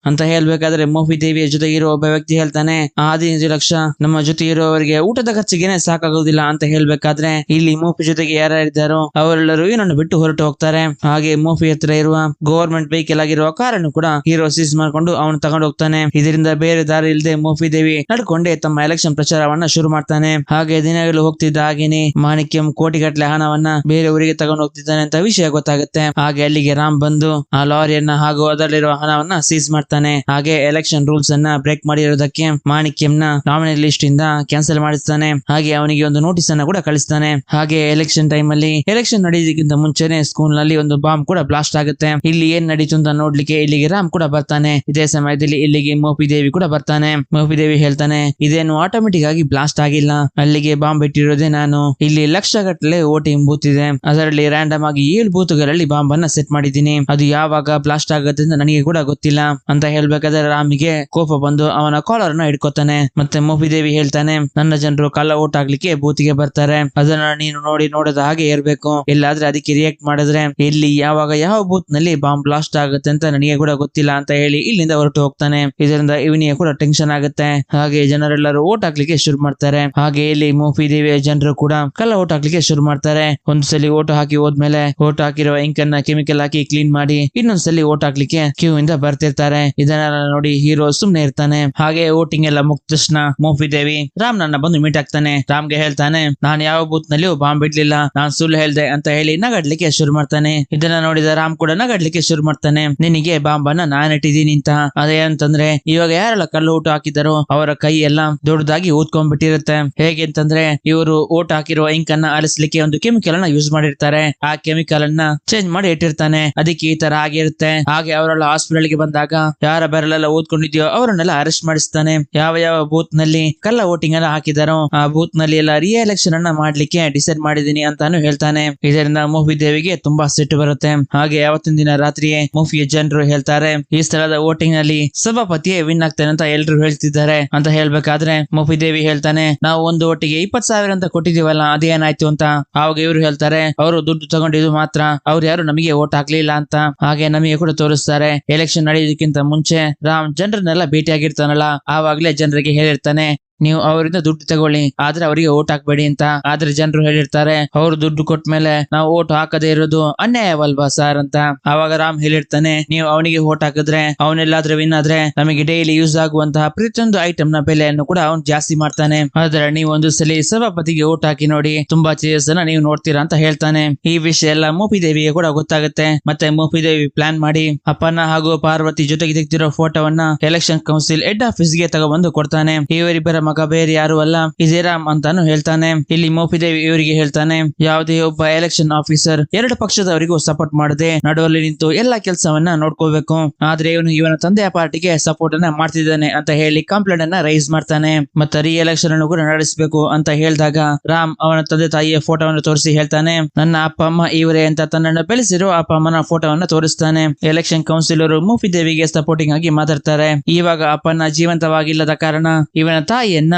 ಅಂತ ಹೇಳ್ಬೇಕಾದ್ರೆ ಮೋಫಿದೇವಿಯ ಜೊತೆ ಇರೋ ಒಬ್ಬ ವ್ಯಕ್ತಿ ಹೇಳ್ತಾನೆ, 15 ಲಕ್ಷ ನಮ್ಮ ಜೊತೆ ಇರೋವರಿಗೆ ಊಟದ ಖರ್ಚಿಗೆನೆ ಸಾಕಾಗೋದಿಲ್ಲ ಅಂತ ಹೇಳ್ಬೇಕಾದ್ರೆ ಇಲ್ಲಿ ಮೋಫಿ ಜೊತೆಗೆ ಯಾರ್ಯಾರಿದ್ದಾರೋ ಅವರೆಲ್ಲರೂ ಇವನನ್ನು ಬಿಟ್ಟು ಹೊರಟು ಹೋಗ್ತಾರೆ. ಹಾಗೆ ಮೋಫಿ ಹತ್ರ ಇರುವ ಗವರ್ಮೆಂಟ್ ವೆಹಿಕಲ್ ಆಗಿರುವ ಕಾರನ್ನು ಕೂಡ ಹೀರೋ ಸೀಸ್ ಮಾಡ್ಕೊಂಡು ಅವನು ತಗೊಂಡು ಹೋಗ್ತಾನೆ. ಇದರಿಂದ ಬೇರೆ ದಾರಿ ಇಲ್ಲದೆ ಮೋಫಿದೇವಿ ನಡ್ಕೊಂಡೆ ತಮ್ಮ ಎಲೆಕ್ಷನ್ ಪ್ರಚಾರವನ್ನ ಶುರು ಮಾಡ್ತಾನೆ. ಹಾಗೆ ದಿನಗಳು ಹೋಗ್ತಿದ್ದ ಹಾಗೇನೆ ಮಾಣಿಕ್ಯಂ ಕೋಟಿಗಟ್ಟಲೆ ಹಣವನ್ನ ಬೇರೆಯವರಿಗೆ ತಗೊಂಡು ಹೋಗ್ತಿದ್ದಾನೆ ಅಂತ ವಿಷಯ ಗೊತ್ತಾಗುತ್ತೆ. ಹಾಗೆ ಅಲ್ಲಿಗೆ ರಾಮ್ ಬಂದು ಆ ಲಾರಿಯನ್ನ ಹಾಗೂ ಅದರಲ್ಲಿರುವ ಹಣವನ್ನ ಸೀಸ್ ಮಾಡ್ತಾನೆ. ಮಾಡ್ತಾನೆ. ಹಾಗೆ ಎಲೆಕ್ಷನ್ ರೂಲ್ಸ್ ಅನ್ನ ಬ್ರೇಕ್ ಮಾಡಿರೋದಕ್ಕೆ ಮಾಣಿಕ್ಯಂನ ನಾಮಿನಿ ಲಿಸ್ಟ್ ಇಂದ ಕ್ಯಾನ್ಸಲ್ ಮಾಡಿಸ್ತಾನೆ. ಹಾಗೆ ಅವನಿಗೆ ಒಂದು ನೋಟಿಸ್ ಅನ್ನ ಕೂಡ ಕಳಿಸ್ತಾನೆ. ಹಾಗೆ ಎಲೆಕ್ಷನ್ ಟೈಮ್ ಅಲ್ಲಿ ಎಲೆಕ್ಷನ್ ನಡೆಯೋದಕ್ಕಿಂತ ಮುಂಚೆನೆ ಸ್ಕೂಲ್ ನಲ್ಲಿ ಒಂದು ಬಾಂಬ್ ಕೂಡ ಬ್ಲಾಸ್ಟ್ ಆಗುತ್ತೆ. ಇಲ್ಲಿ ಏನ್ ನಡೀತು ಅಂತ ನೋಡ್ಲಿಕ್ಕೆ ಇಲ್ಲಿಗೆ ರಾಮ್ ಕೂಡ ಬರ್ತಾನೆ. ಇದೇ ಸಮಯದಲ್ಲಿ ಇಲ್ಲಿಗೆ ಮೋಪಿ ದೇವಿ ಕೂಡ ಬರ್ತಾನೆ. ಮೋಪಿ ದೇವಿ ಹೇಳ್ತಾನೆ, ಇದೇನು ಆಟೋಮೆಟಿಕ್ ಆಗಿ ಬ್ಲಾಸ್ಟ್ ಆಗಿಲ್ಲ, ಅಲ್ಲಿಗೆ ಬಾಂಬ್ ಇಟ್ಟಿರೋದೇ ನಾನು. ಇಲ್ಲಿ ಲಕ್ಷಗಟ್ಟಲೆ ವೋಟಿಂಗ್ ಬೂತ್ ಇದೆ, ಅದರಲ್ಲಿ ರ್ಯಾಂಡಮ್ ಆಗಿ 7 ಬೂತ್ಗಳಲ್ಲಿ ಬಾಂಬ್ ಅನ್ನ ಸೆಟ್ ಮಾಡಿದ್ದೀನಿ. ಅದು ಯಾವಾಗ ಬ್ಲಾಸ್ಟ್ ಆಗುತ್ತೆ ಅಂತ ನನಗೆ ಕೂಡ ಗೊತ್ತಿಲ್ಲ ಅಂತ ಹೇಳ್ಬೇಕಾದ್ರೆ ರಾಮಿಗೆ ಕೋಪ ಬಂದು ಅವನ ಕಾಲರ್ ನ ಹಿಡ್ಕೊತಾನೆ. ಮತ್ತೆ ಮೋಪಿ ದೇವಿ ಹೇಳ್ತಾನೆ, ನನ್ನ ಜನರು ಕಳ್ಳ ಓಟ್ ಆಗ್ಲಿಕ್ಕೆ ಬೂತಿಗೆ ಬರ್ತಾರೆ, ಅದನ್ನ ನೀನು ನೋಡದ ಹಾಗೆ ಇರ್ಬೇಕು, ಇಲ್ಲಾದ್ರೆ ಅದಕ್ಕೆ ರಿಯಾಕ್ಟ್ ಮಾಡಿದ್ರೆ ಇಲ್ಲಿ ಯಾವಾಗ ಯಾವ ಬೂತ್ ನಲ್ಲಿ ಬಾಂಬ್ ಬ್ಲಾಸ್ಟ್ ಆಗುತ್ತೆ ಅಂತ ನನಗೆ ಕೂಡ ಗೊತ್ತಿಲ್ಲ ಅಂತ ಹೇಳಿ ಇಲ್ಲಿಂದ ಹೊರಟು ಹೋಗ್ತಾನೆ. ಇದರಿಂದ ಇವನಿಗೆ ಕೂಡ ಟೆನ್ಷನ್ ಆಗುತ್ತೆ. ಹಾಗೆ ಜನರೆಲ್ಲರೂ ಓಟ್ ಹಾಕ್ಲಿಕ್ಕೆ ಶುರು ಮಾಡ್ತಾರೆ. ಹಾಗೆ ಇಲ್ಲಿ ಮೋಪಿ ದೇವಿಯ ಜನರು ಕೂಡ ಕಳ್ಳ ಓಟ್ ಹಾಕ್ಲಿಕ್ಕೆ ಶುರು ಮಾಡ್ತಾರೆ. ಒಂದ್ಸಲಿ ಓಟ್ ಹಾಕಿ ಹೋದ್ಮೇಲೆ ಓಟ್ ಹಾಕಿರುವ ಇಂಕ್ ಅನ್ನ ಕೆಮಿಕಲ್ ಹಾಕಿ ಕ್ಲೀನ್ ಮಾಡಿ ಇನ್ನೊಂದ್ಸಲಿ ಓಟ್ ಹಾಕ್ಲಿಕ್ಕೆ ಕ್ಯೂ ಇಂದ ಬರ್ತಿರ್ತಾರೆ. ಇದನ್ನೆಲ್ಲ ನೋಡಿ ಹೀರೋ ಸುಮ್ನೆ ಇರ್ತಾನೆ. ಹಾಗೆ ವೋಟಿಂಗ್ ಎಲ್ಲ ಮುಗಿದ ತಕ್ಷಣ ಮೋಪಿ ದೇವಿ ರಾಮ್ ನನ್ನ ಬಂದು ಮೀಟ್ ಆಗ್ತಾನೆ. ರಾಮ್ಗೆ ಹೇಳ್ತಾನೆ, ನಾನು ಯಾವ ಬೂತ್ ನಲ್ಲಿಯೂ ಬಾಂಬ್ ಬಿಡ್ಲಿಲ್ಲ, ನಾನ್ ಸುಳ್ಳು ಹೇಳ್ದೆ ಅಂತ ಹೇಳಿ ನಗಾಡ್ಲಿಕ್ಕೆ ಶುರು ಮಾಡ್ತಾನೆ. ಇದನ್ನ ನೋಡಿದ ರಾಮ್ ಕೂಡ ನಗಾಡ್ಲಿಕ್ಕೆ ಶುರು ಮಾಡ್ತಾನೆ. ನಿನಗೆ ಬಾಂಬ್ ಅನ್ನ ನಾನ್ ಇಟ್ಟಿದ್ದೀನಿ ಅಂತ. ಅದೇ ಅಂತಂದ್ರೆ ಇವಾಗ ಯಾರೆಲ್ಲ ಕಲ್ಲು ಓಟು ಹಾಕಿದಾರೋ ಅವರ ಕೈ ಎಲ್ಲ ದೊಡ್ಡದಾಗಿ ಊದ್ಕೊಂಡ್ಬಿಟ್ಟಿರುತ್ತೆ. ಹೇಗೆ ಅಂತಂದ್ರೆ ಇವರು ಓಟ್ ಹಾಕಿರುವ ಇಂಕ್ ಅನ್ನ ಆರಿಸ್ಲಿಕ್ಕೆ ಒಂದು ಕೆಮಿಕಲ್ ಅನ್ನ ಯೂಸ್ ಮಾಡಿರ್ತಾರೆ. ಆ ಕೆಮಿಕಲ್ ಅನ್ನ ಚೇಂಜ್ ಮಾಡಿ ಇಟ್ಟಿರ್ತಾನೆ. ಅದಕ್ಕೆ ಈ ತರ ಆಗಿರುತ್ತೆ. ಹಾಗೆ ಅವರೆಲ್ಲ ಹಾಸ್ಪಿಟಲ್ ಗೆ ಬಂದಾಗ ಯಾರ ಬೆರಳೆಲ್ಲ ಓದ್ಕೊಂಡಿದ್ಯೋ ಅವರನ್ನೆಲ್ಲ ಅರೆಸ್ಟ್ ಮಾಡಿಸ್ತಾನೆ. ಯಾವ ಬೂತ್ ನಲ್ಲಿ ಕಳ್ಳ ವೋಟಿಂಗ್ ಎಲ್ಲ ಹಾಕಿದಾರೋ ಆ ಬೂತ್ ನಲ್ಲಿ ಎಲ್ಲ ರಿ ಎಲೆಕ್ಷನ್ ಅನ್ನ ಮಾಡ್ಲಿಕ್ಕೆ ಡಿಸೈಡ್ ಮಾಡಿದೀನಿ ಅಂತಾನು ಹೇಳ್ತಾನೆ. ಇದರಿಂದ ಮೋಪಿ ದೇವಿಗೆ ತುಂಬಾ ಸಿಟ್ಟು ಬರುತ್ತೆ. ಹಾಗೆ ಅವತ್ತಿನ ದಿನ ರಾತ್ರಿಯೇ ಮೋಪಿಯ ಜನರು ಹೇಳ್ತಾರೆ, ಈ ಸ್ಥಳದ ವೋಟಿಂಗ್ ನಲ್ಲಿ ಸಭಾಪತಿಯೇ ವಿನ್ ಆಗ್ತಾನೆ ಅಂತ ಎಲ್ರು ಹೇಳ್ತಿದ್ದಾರೆ ಅಂತ ಹೇಳ್ಬೇಕಾದ್ರೆ ಮೋಪಿ ದೇವಿ ಹೇಳ್ತಾನೆ, ನಾವು ಒಂದು ಓಟಿಗೆ 20,000 ಅಂತ ಕೊಟ್ಟಿದೀವಲ್ಲ ಅದೇನಾಯ್ತು ಅಂತ. ಆವಾಗ ಇವರು ಹೇಳ್ತಾರೆ, ಅವರು ದುಡ್ಡು ತಗೊಂಡಿದ್ದು ಮಾತ್ರ, ಅವ್ರು ಯಾರು ನಮಗೆ ಓಟ್ ಹಾಕ್ಲಿಲ್ಲ ಅಂತ. ಹಾಗೆ ನಮಗೆ ಕೂಡ ತೋರಿಸ್ತಾರೆ. ಎಲೆಕ್ಷನ್ ನಡೆಯೋದಕ್ಕಿಂತ ಮುಂಚೆ ರಾಮ್ ಜನರನ್ನೆಲ್ಲ ಭೇಟಿಯಾಗಿರ್ತಾನಲ್ಲ, ಆವಾಗ್ಲೇ ಜನರಿಗೆ ಹೇಳಿರ್ತಾನೆ, ನೀವು ಅವರಿಂದ ದುಡ್ಡು ತಗೊಳ್ಳಿ, ಆದ್ರೆ ಅವರಿಗೆ ಓಟ್ ಹಾಕ್ಬೇಡಿ ಅಂತ. ಆದ್ರೆ ಜನರು ಹೇಳಿರ್ತಾರೆ, ಅವ್ರು ದುಡ್ಡು ಕೊಟ್ಮೇಲೆ ನಾವು ಓಟ್ ಹಾಕದೇ ಇರೋದು ಅನ್ಯಾಯವಲ್ವಾ ಸರ್ ಅಂತ. ಆವಾಗ ರಾಮ್ ಹೇಳಿರ್ತಾನೆ, ನೀವು ಅವನಿಗೆ ಓಟ್ ಹಾಕಿದ್ರೆ ಅವನೆಲ್ಲಾದ್ರೂ ವಿನ್ ಆದ್ರೆ ನಮಗೆ ಡೈಲಿ ಯೂಸ್ ಆಗುವಂತಹ ಪ್ರತಿಯೊಂದು ಐಟಮ್ ನ ಬೆಲೆಯನ್ನು ಕೂಡ ಅವ್ನು ಜಾಸ್ತಿ ಮಾಡ್ತಾನೆ. ಆದ್ರೆ ನೀವು ಒಂದು ಸಲ ಸಭಾಪತಿಗೆ ಓಟ್ ಹಾಕಿ ನೋಡಿ, ತುಂಬಾ ಚೇಂಜಸ್ ಅನ್ನ ನೀವು ನೋಡ್ತೀರಾ ಅಂತ ಹೇಳ್ತಾನೆ. ಈ ವಿಷಯ ಎಲ್ಲ ಮೋಪಿ ದೇವಿಗೆ ಕೂಡ ಗೊತ್ತಾಗುತ್ತೆ. ಮತ್ತೆ ಮೋಪಿ ದೇವಿ ಪ್ಲಾನ್ ಮಾಡಿ ಅಪ್ಪನ ಹಾಗೂ ಪಾರ್ವತಿ ಜೊತೆಗೆ ತೆಗೆದಿರೋ ಫೋಟೋವನ್ನ ಎಲೆಕ್ಷನ್ ಕೌನ್ಸಿಲ್ ಹೆಡ್ ಆಫೀಸ್ ಗೆ ತಗೊಬಂದು ಕೊಡ್ತಾನೆ. ಇವರಿಬ್ಬರ ಮಗ ಬೇರೆ ಯಾರು ಅಲ್ಲ, ಇದೇ ರಾಮ್ ಅಂತಾನು ಹೇಳ್ತಾನೆ. ಇಲ್ಲಿ ಮೋಪಿ ದೇವಿ ಇವರಿಗೆ ಹೇಳ್ತಾನೆ, ಯಾವುದೇ ಒಬ್ಬ ಎಲೆಕ್ಷನ್ ಆಫೀಸರ್ 2 ಪಕ್ಷದವರಿಗೂ ಸಪೋರ್ಟ್ ಮಾಡದೆ ನಡುವಲ್ಲಿ ನಿಂತು ಎಲ್ಲಾ ಕೆಲಸವನ್ನ ನೋಡ್ಕೋಬೇಕು. ಆದ್ರೆ ಇವನ ತಂದೆಯ ಪಾರ್ಟಿಗೆ ಸಪೋರ್ಟ್ ಅನ್ನ ಮಾಡ್ತಿದ್ದಾನೆ ಅಂತ ಹೇಳಿ ಕಂಪ್ಲೇಂಟ್ ಅನ್ನ ರೈಸ್ ಮಾಡ್ತಾನೆ. ಮತ್ತೆ ರಿ ಎಲೆಕ್ಷನ್ ಅನ್ನು ಕೂಡ ನಡೆಸಬೇಕು ಅಂತ ಹೇಳಿದಾಗ ರಾಮ್ ಅವನ ತಂದೆ ತಾಯಿಯ ಫೋಟೋವನ್ನು ತೋರಿಸಿ ಹೇಳ್ತಾನೆ, ನನ್ನ ಅಪ್ಪ ಅಮ್ಮ ಇವರೇ ಅಂತ ತನ್ನನ್ನು ಬೆಳೆಸಿರೋ ಅಪ್ಪ ಅಮ್ಮನ ಫೋಟೋವನ್ನ ತೋರಿಸ್ತಾನೆ. ಎಲೆಕ್ಷನ್ ಕೌನ್ಸಿಲರ್ ಮೋಪಿ ದೇವಿಗೆ ಸಪೋರ್ಟಿಂಗ್ ಆಗಿ ಮಾತಾಡ್ತಾರೆ. ಇವಾಗ ಅಪ್ಪನ ಜೀವಂತವಾಗಿಲ್ಲದ ಕಾರಣ ಇವನ ತಾಯಿಯನ್ನ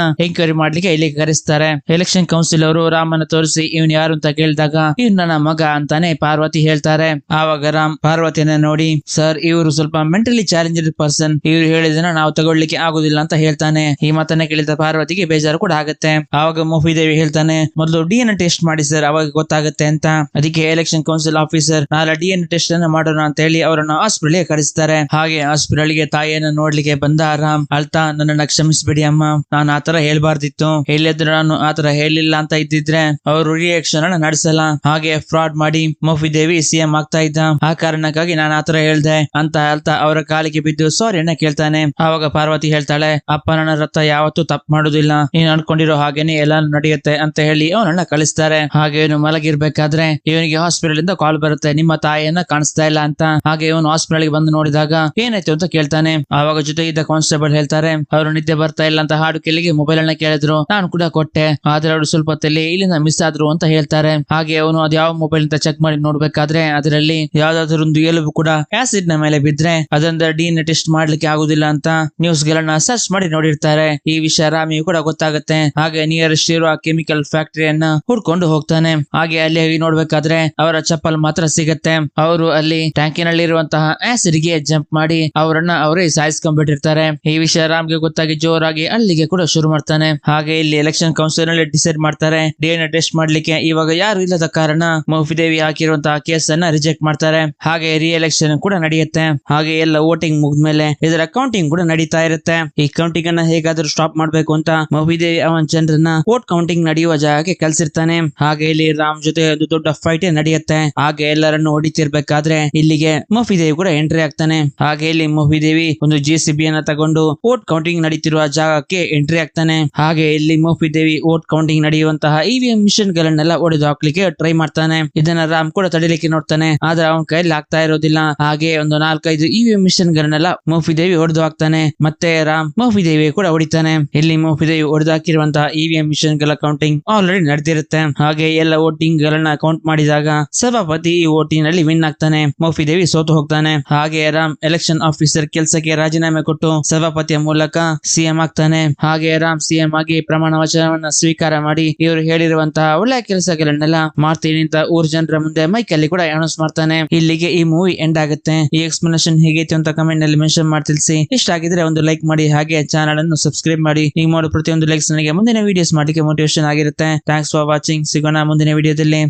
ಎಂಕ್ವೈರಿ ಮಾಡ್ಲಿಕ್ಕೆ ಇಲ್ಲಿ ಕರೆಸ್ತಾರೆ. ಎಲೆಕ್ಷನ್ ಕೌನ್ಸಿಲ್ ಅವರು ರಾಮನ ತೋರಿಸಿ ಇವನ್ ಯಾರು ಅಂತ ಕೇಳಿದಾಗ ಇವ್ ನನ್ನ ಮಗ ಅಂತಾನೆ ಪಾರ್ವತಿ ಹೇಳ್ತಾರೆ. ಆವಾಗ ರಾಮ್ ಪಾರ್ವತಿಯನ್ನ ನೋಡಿ, ಸರ್ ಇವರು ಸ್ವಲ್ಪ ಮೆಂಟಲಿ ಚಾಲೆಂಜ್ಡ್ ಪರ್ಸನ್, ಇವ್ರು ಹೇಳಿದನ್ನ ನಾವು ತಗೊಳ್ಳಿಕ್ಕೆ ಆಗುದಿಲ್ಲ ಅಂತ ಹೇಳ್ತಾನೆ. ಈ ಮಾತನ್ನ ಕೇಳಿದ ಪಾರ್ವತಿಗೆ ಬೇಜಾರು ಕೂಡ ಆಗುತ್ತೆ. ಆವಾಗ ಮೋಪಿ ದೇವಿ ಹೇಳ್ತಾನೆ, ಮೊದಲು DNA ಟೆಸ್ಟ್ ಮಾಡಿ ಸರ್, ಅವಾಗ ಗೊತ್ತಾಗುತ್ತೆ ಅಂತ. ಅದಕ್ಕೆ ಎಲೆಕ್ಷನ್ ಕೌನ್ಸಿಲ್ ಆಫೀಸರ್ ನಾಳೆ DNA ಟೆಸ್ಟ್ ಅನ್ನ ಮಾಡೋಣ ಅಂತ ಹೇಳಿ ಅವರನ್ನ ಹಾಸ್ಪಿಟಲ್ ಗೆ ಕರೆಸ್ತಾರೆ. ಹಾಗೆ ಹಾಸ್ಪಿಟಲ್ ಗೆ ತಾಯಿಯನ್ನ ನೋಡ್ಲಿಕ್ಕೆ ಬಂದ ರಾಮ್ ಅಳ್ತಾ, ನನ್ನನ್ನ ಕ್ಷಮಿಸ್ಬಿಡಿ ಅಮ್ಮ, ನಾನು ಆತರ ಹೇಳ್ಬಾರ್ದಿತ್ತು, ಹೇಳಿದ್ರೆ ನಾನು ಆತರ ಹೇಳಿಲ್ಲ ಅಂತ ಇದ್ದಿದ್ರೆ ಅವರು ರಿಯಾಕ್ಷನ್ ಅನ್ನ ನಡೆಸಲ್ಲ. ಹಾಗೆ ಫ್ರಾಡ್ ಮಾಡಿ ಮೋಪಿ ದೇವಿ CM ಆಗ್ತಾ ಇದ್ದ, ಆ ಕಾರಣಕ್ಕಾಗಿ ನಾನು ಆತರ ಹೇಳ್ದೆ ಅಂತ ಹೇಳ್ತಾ ಅವರ ಕಾಲಿಗೆ ಬಿದ್ದು ಸಾರಿ ಅನ್ನ ಕೇಳ್ತಾನೆ. ಆವಾಗ ಪಾರ್ವತಿ ಹೇಳ್ತಾಳೆ, ಅಪ್ಪ ನನ್ನ ರಥ ಯಾವತ್ತೂ ತಪ್ಪು ಮಾಡುದಿಲ್ಲ, ನೀನ್ ಅನ್ಕೊಂಡಿರೋ ಹಾಗೇನೆ ಎಲ್ಲ ನಡೆಯುತ್ತೆ ಅಂತ ಹೇಳಿ ಅವನನ್ನ ಕಳಿಸ್ತಾರೆ. ಹಾಗೆ ಇವನು ಮಲಗಿರ್ಬೇಕಾದ್ರೆ ಇವನಿಗೆ ಹಾಸ್ಪಿಟಲ್ ಇಂದ ಕಾಲ್ ಬರುತ್ತೆ, ನಿಮ್ಮ ತಾಯಿಯನ್ನ ಕಾಣಿಸ್ತಾ ಇಲ್ಲ ಅಂತ. ಹಾಗೆ ಇವನು ಹಾಸ್ಪಿಟಲ್ ಗೆ ಬಂದು ನೋಡಿದಾಗ ಏನಾಯ್ತು ಅಂತ ಕೇಳ್ತಾನೆ. ಆವಾಗ ಜೊತೆ ಇದ್ದ ಕಾನ್ಸ್ಟೇಬಲ್ ಹೇಳ್ತಾರೆ, ಅವರು ನಿದ್ದೆ ಬರ್ತಾ ಇಲ್ಲ ಅಂತ ಹಾಡು ಕೇಳಿಗೆ ಮೊಬೈಲ್ ಅನ್ನ ಕೇಳಿದ್ರು, ನಾನು ಕೂಡ ಕೊಟ್ಟೆ, ಆದ್ರೆ ಅವರು ಸ್ವಲ್ಪ ಹೊತ್ತಲ್ಲಿ ಇಲ್ಲಿಂದ ಮಿಸ್ ಆದ್ರು ಅಂತ ಹೇಳ್ತಾರೆ. ಹಾಗೆ ಅವನು ಅದ್ ಯಾವ ಮೊಬೈಲ್ ಅಂತ ಚೆಕ್ ಮಾಡಿ ನೋಡ್ಬೇಕಾದ್ರೆ ಅದರಲ್ಲಿ ಯಾವ್ದಾದ್ರು ಒಂದು ಎಲುಬು ಕೂಡ ಆಸಿಡ್ ನ ಮೇಲೆ ಬಿದ್ರೆ ಅದರಿಂದ DNA ಟೆಸ್ಟ್ ಮಾಡ್ಲಿಕ್ಕೆ ಆಗುದಿಲ್ಲ ಅಂತ ನ್ಯೂಸ್ ಗಳನ್ನ ಸರ್ಚ್ ಮಾಡಿ ನೋಡಿರ್ತಾರೆ. ಈ ವಿಷಯ ರಾಮಿಗೂ ಕೂಡ ಗೊತ್ತಾಗುತ್ತೆ. ಹಾಗೆ ನಿಯರೆಸ್ಟ್ ಇರುವ ಕೆಮಿಕಲ್ ಫ್ಯಾಕ್ಟರಿಯನ್ನ ಹುಡ್ಕೊಂಡು ಹೋಗ್ತಾನೆ. ಹಾಗೆ ಅಲ್ಲಿ ಹೋಗಿ ನೋಡ್ಬೇಕಾದ್ರೆ ಅವರ ಚಪ್ಪಲ್ ಮಾತ್ರ ಸಿಗತ್ತೆ. ಅವರು ಅಲ್ಲಿ ಟ್ಯಾಂಕಿನಲ್ಲಿರುವಂತಹ ಆಸಿಡ್ ಗೆ ಜಂಪ್ ಮಾಡಿ ಅವರನ್ನ ಅವರೇ ಸಾಯಿಸ್ಕೊಂಡ್ಬಿಟ್ಟಿರ್ತಾರೆ. ಈ ವಿಷಯ ರಾಮ್ಗೆ ಗೊತ್ತಾಗಿ ಜೋರಾಗಿ ಅಲ್ಲಿಗೆ ಕೂಡ ಶುರು ಮಾಡ್ತಾನೆ. ಹಾಗೆ ಇಲ್ಲಿ ಎಲೆಕ್ಷನ್ ಕೌನ್ಸಿಲ್ ನಲ್ಲಿ ಡಿಸೈಡ್ ಮಾಡ್ತಾರೆ DNA ಟೆಸ್ಟ್ ಮಾಡ್ಲಿಕ್ಕೆ ಇವಾಗ ಯಾರು ಇಲ್ಲದ ಕಾರಣ ಮೌಫಿದೇವಿ ಹಾಕಿರುವಂತಹ ಕೇಸ್ ಅನ್ನ ರಿಜೆಕ್ಟ್ ಮಾಡ್ತಾರೆ. ಹಾಗೆ ರಿ ಎಲೆಕ್ಷನ್ ಕೂಡ ನಡೆಯುತ್ತೆ. ಹಾಗೆ ಎಲ್ಲ ವೋಟಿಂಗ್ ಮುಗಿದ್ಮೇಲೆ ಇದರ ಕೌಂಟಿಂಗ್ ಕೂಡ ನಡೀತಾ ಇರುತ್ತೆ. ಈ ಕೌಂಟಿಂಗ್ ಅನ್ನ ಹೇಗಾದ್ರೂ ಸ್ಟಾಪ್ ಮಾಡ್ಬೇಕು ಅಂತ ಮೌಫಿದೇವಿ ಅವನ ಜನರನ್ನ ವೋಟ್ ಕೌಂಟಿಂಗ್ ನಡೆಯುವ ಜಾಗಕ್ಕೆ ಕಳ್ಸಿರ್ತಾನೆ. ಹಾಗೆ ಇಲ್ಲಿ ರಾಮ್ ಜೊತೆ ಒಂದು ದೊಡ್ಡ ಫೈಟ್ ನಡೆಯುತ್ತೆ. ಹಾಗೆ ಎಲ್ಲರನ್ನು ಹೊಡಿತಿರ್ಬೇಕಾದ್ರೆ ಇಲ್ಲಿಗೆ ಮೌಫಿದೇವಿ ಕೂಡ ಎಂಟ್ರಿ ಆಗ್ತಾನೆ. ಹಾಗೆ ಇಲ್ಲಿ ಮೌಫಿದೇವಿ ಒಂದು JCB ಅನ್ನ ತಗೊಂಡು ವೋಟ್ ಕೌಂಟಿಂಗ್ ನಡೀತಿರುವ ಜಾಗಕ್ಕೆ ಎಂಟ್ರಿ ಆಗ್ತಾನೆ. ಹಾಗೆ ಇಲ್ಲಿ ಮೌಫಿದೇವಿ ವೋಟ್ ಕೌಂಟಿಂಗ್ ನಡೆಯುವಂತಹ EVM ಮಿಷನ್ ಗಳನ್ನೆಲ್ಲ ಹೊಡೆದು ಹಾಕ್ಲಿಕ್ಕೆ ಟ್ರೈ ಮಾಡ್ತಾನೆ. ಇದನ್ನ ರಾಮ್ ಕೂಡ ತಡಿಲಿಕ್ಕೆ ನೋಡ್ತಾನೆ, ಆದ್ರೆ ಅವನ ಕೈಯಲ್ಲಿ ಆಗ್ತಾ ಇರೋದಿಲ್ಲ. ಹಾಗೆ ಒಂದು 4-5 EVM ಮಿಷನ್ ಗಳನ್ನೆಲ್ಲ ಮೌಫಿದೇವಿ ಹೊಡೆದು ಹಾಕ್ತಾನೆ. ಮತ್ತೆ ರಾಮ್ ಮೌಫಿದೇವಿ ಕೂಡ ಹೊಡಿತಾನೆ. ಇಲ್ಲಿ ಮೌಫಿದೇವಿ ಹೊಡೆದು ಹಾಕಿರುವಂತಹ EVM ಮಿಷನ್ ಗಳ ಕೌಂಟಿಂಗ್ ಆಲ್ರೆಡಿ ನಡೆದಿರುತ್ತೆ. ಹಾಗೆ ಎಲ್ಲ ವೋಟಿಂಗ್ ಗಳನ್ನ ಕೌಂಟ್ ಮಾಡಿದಾಗ ಸಭಾಪತಿ ಈ ವೋಟಿಂಗ್ ನಲ್ಲಿ ವಿನ್ ಆಗ್ತಾನೆ. ಮೌಫಿದೇವಿ ಸೋತು ಹೋಗ್ತಾನೆ. ಹಾಗೆ ರಾಮ್ ಎಲೆಕ್ಷನ್ ಆಫೀಸರ್ ಕೆಲಸಕ್ಕೆ ರಾಜೀನಾಮೆ ಕೊಟ್ಟು ಸಭಾಪತಿಯ ಮೂಲಕ CM ಆಗ್ತಾನೆ. ಹಾಗೆ ರಾಮ್ CM ಆಗಿ ಪ್ರಮಾಣ ವಚನವನ್ನ ಸ್ವೀಕಾರ ಮಾಡಿ ಇವರು ಹೇಳಿರುವಂತಹ ಒಳ್ಳೆಯ ಕೆಲಸಗಳನ್ನೆಲ್ಲ ಮಾಡ್ತೀನಿ ಅಂತ ಊರ್ ಜನರ ಮುಂದೆ ಮೈಕ್ ಅಲ್ಲಿ ಕೂಡ ಅನೌನ್ಸ್ ಮಾಡ್ತಾನೆ. ಇಲ್ಲಿಗೆ ಈ ಮೂವಿ ಎಂಡ್ ಆಗುತ್ತೆ. ಈ ಎಕ್ಸ್ಪ್ಲನೇಷನ್ ಹೇಗೈತೆ ಅಂತ ಕಮೆಂಟ್ ನಲ್ಲಿ ಮೆನ್ಷನ್ ಮಾಡಿ ತಿಳಿಸಿ. ಇಷ್ಟ ಆಗಿದ್ರೆ ಒಂದು ಲೈಕ್ ಮಾಡಿ, ಹಾಗೆ ಚಾನಲ್ ಅನ್ನು ಸಬ್ಸ್ಕ್ರೈಬ್ ಮಾಡಿ. ನೀವು ಮಾಡೋ ಪ್ರತಿಯೊಂದು ಲೈಕ್ಸ್ ನನಗೆ ಮುಂದಿನ ವಿಡಿಯೋಸ್ ಮಾಡ್ಲಿಕ್ಕೆ ಮೋಟಿವೇಶನ್ ಆಗಿರುತ್ತೆ. Thanks for watching. ಸಿಗೋಣ ಮುಂದಿನ ವಿಡಿಯೋದಲ್ಲಿ.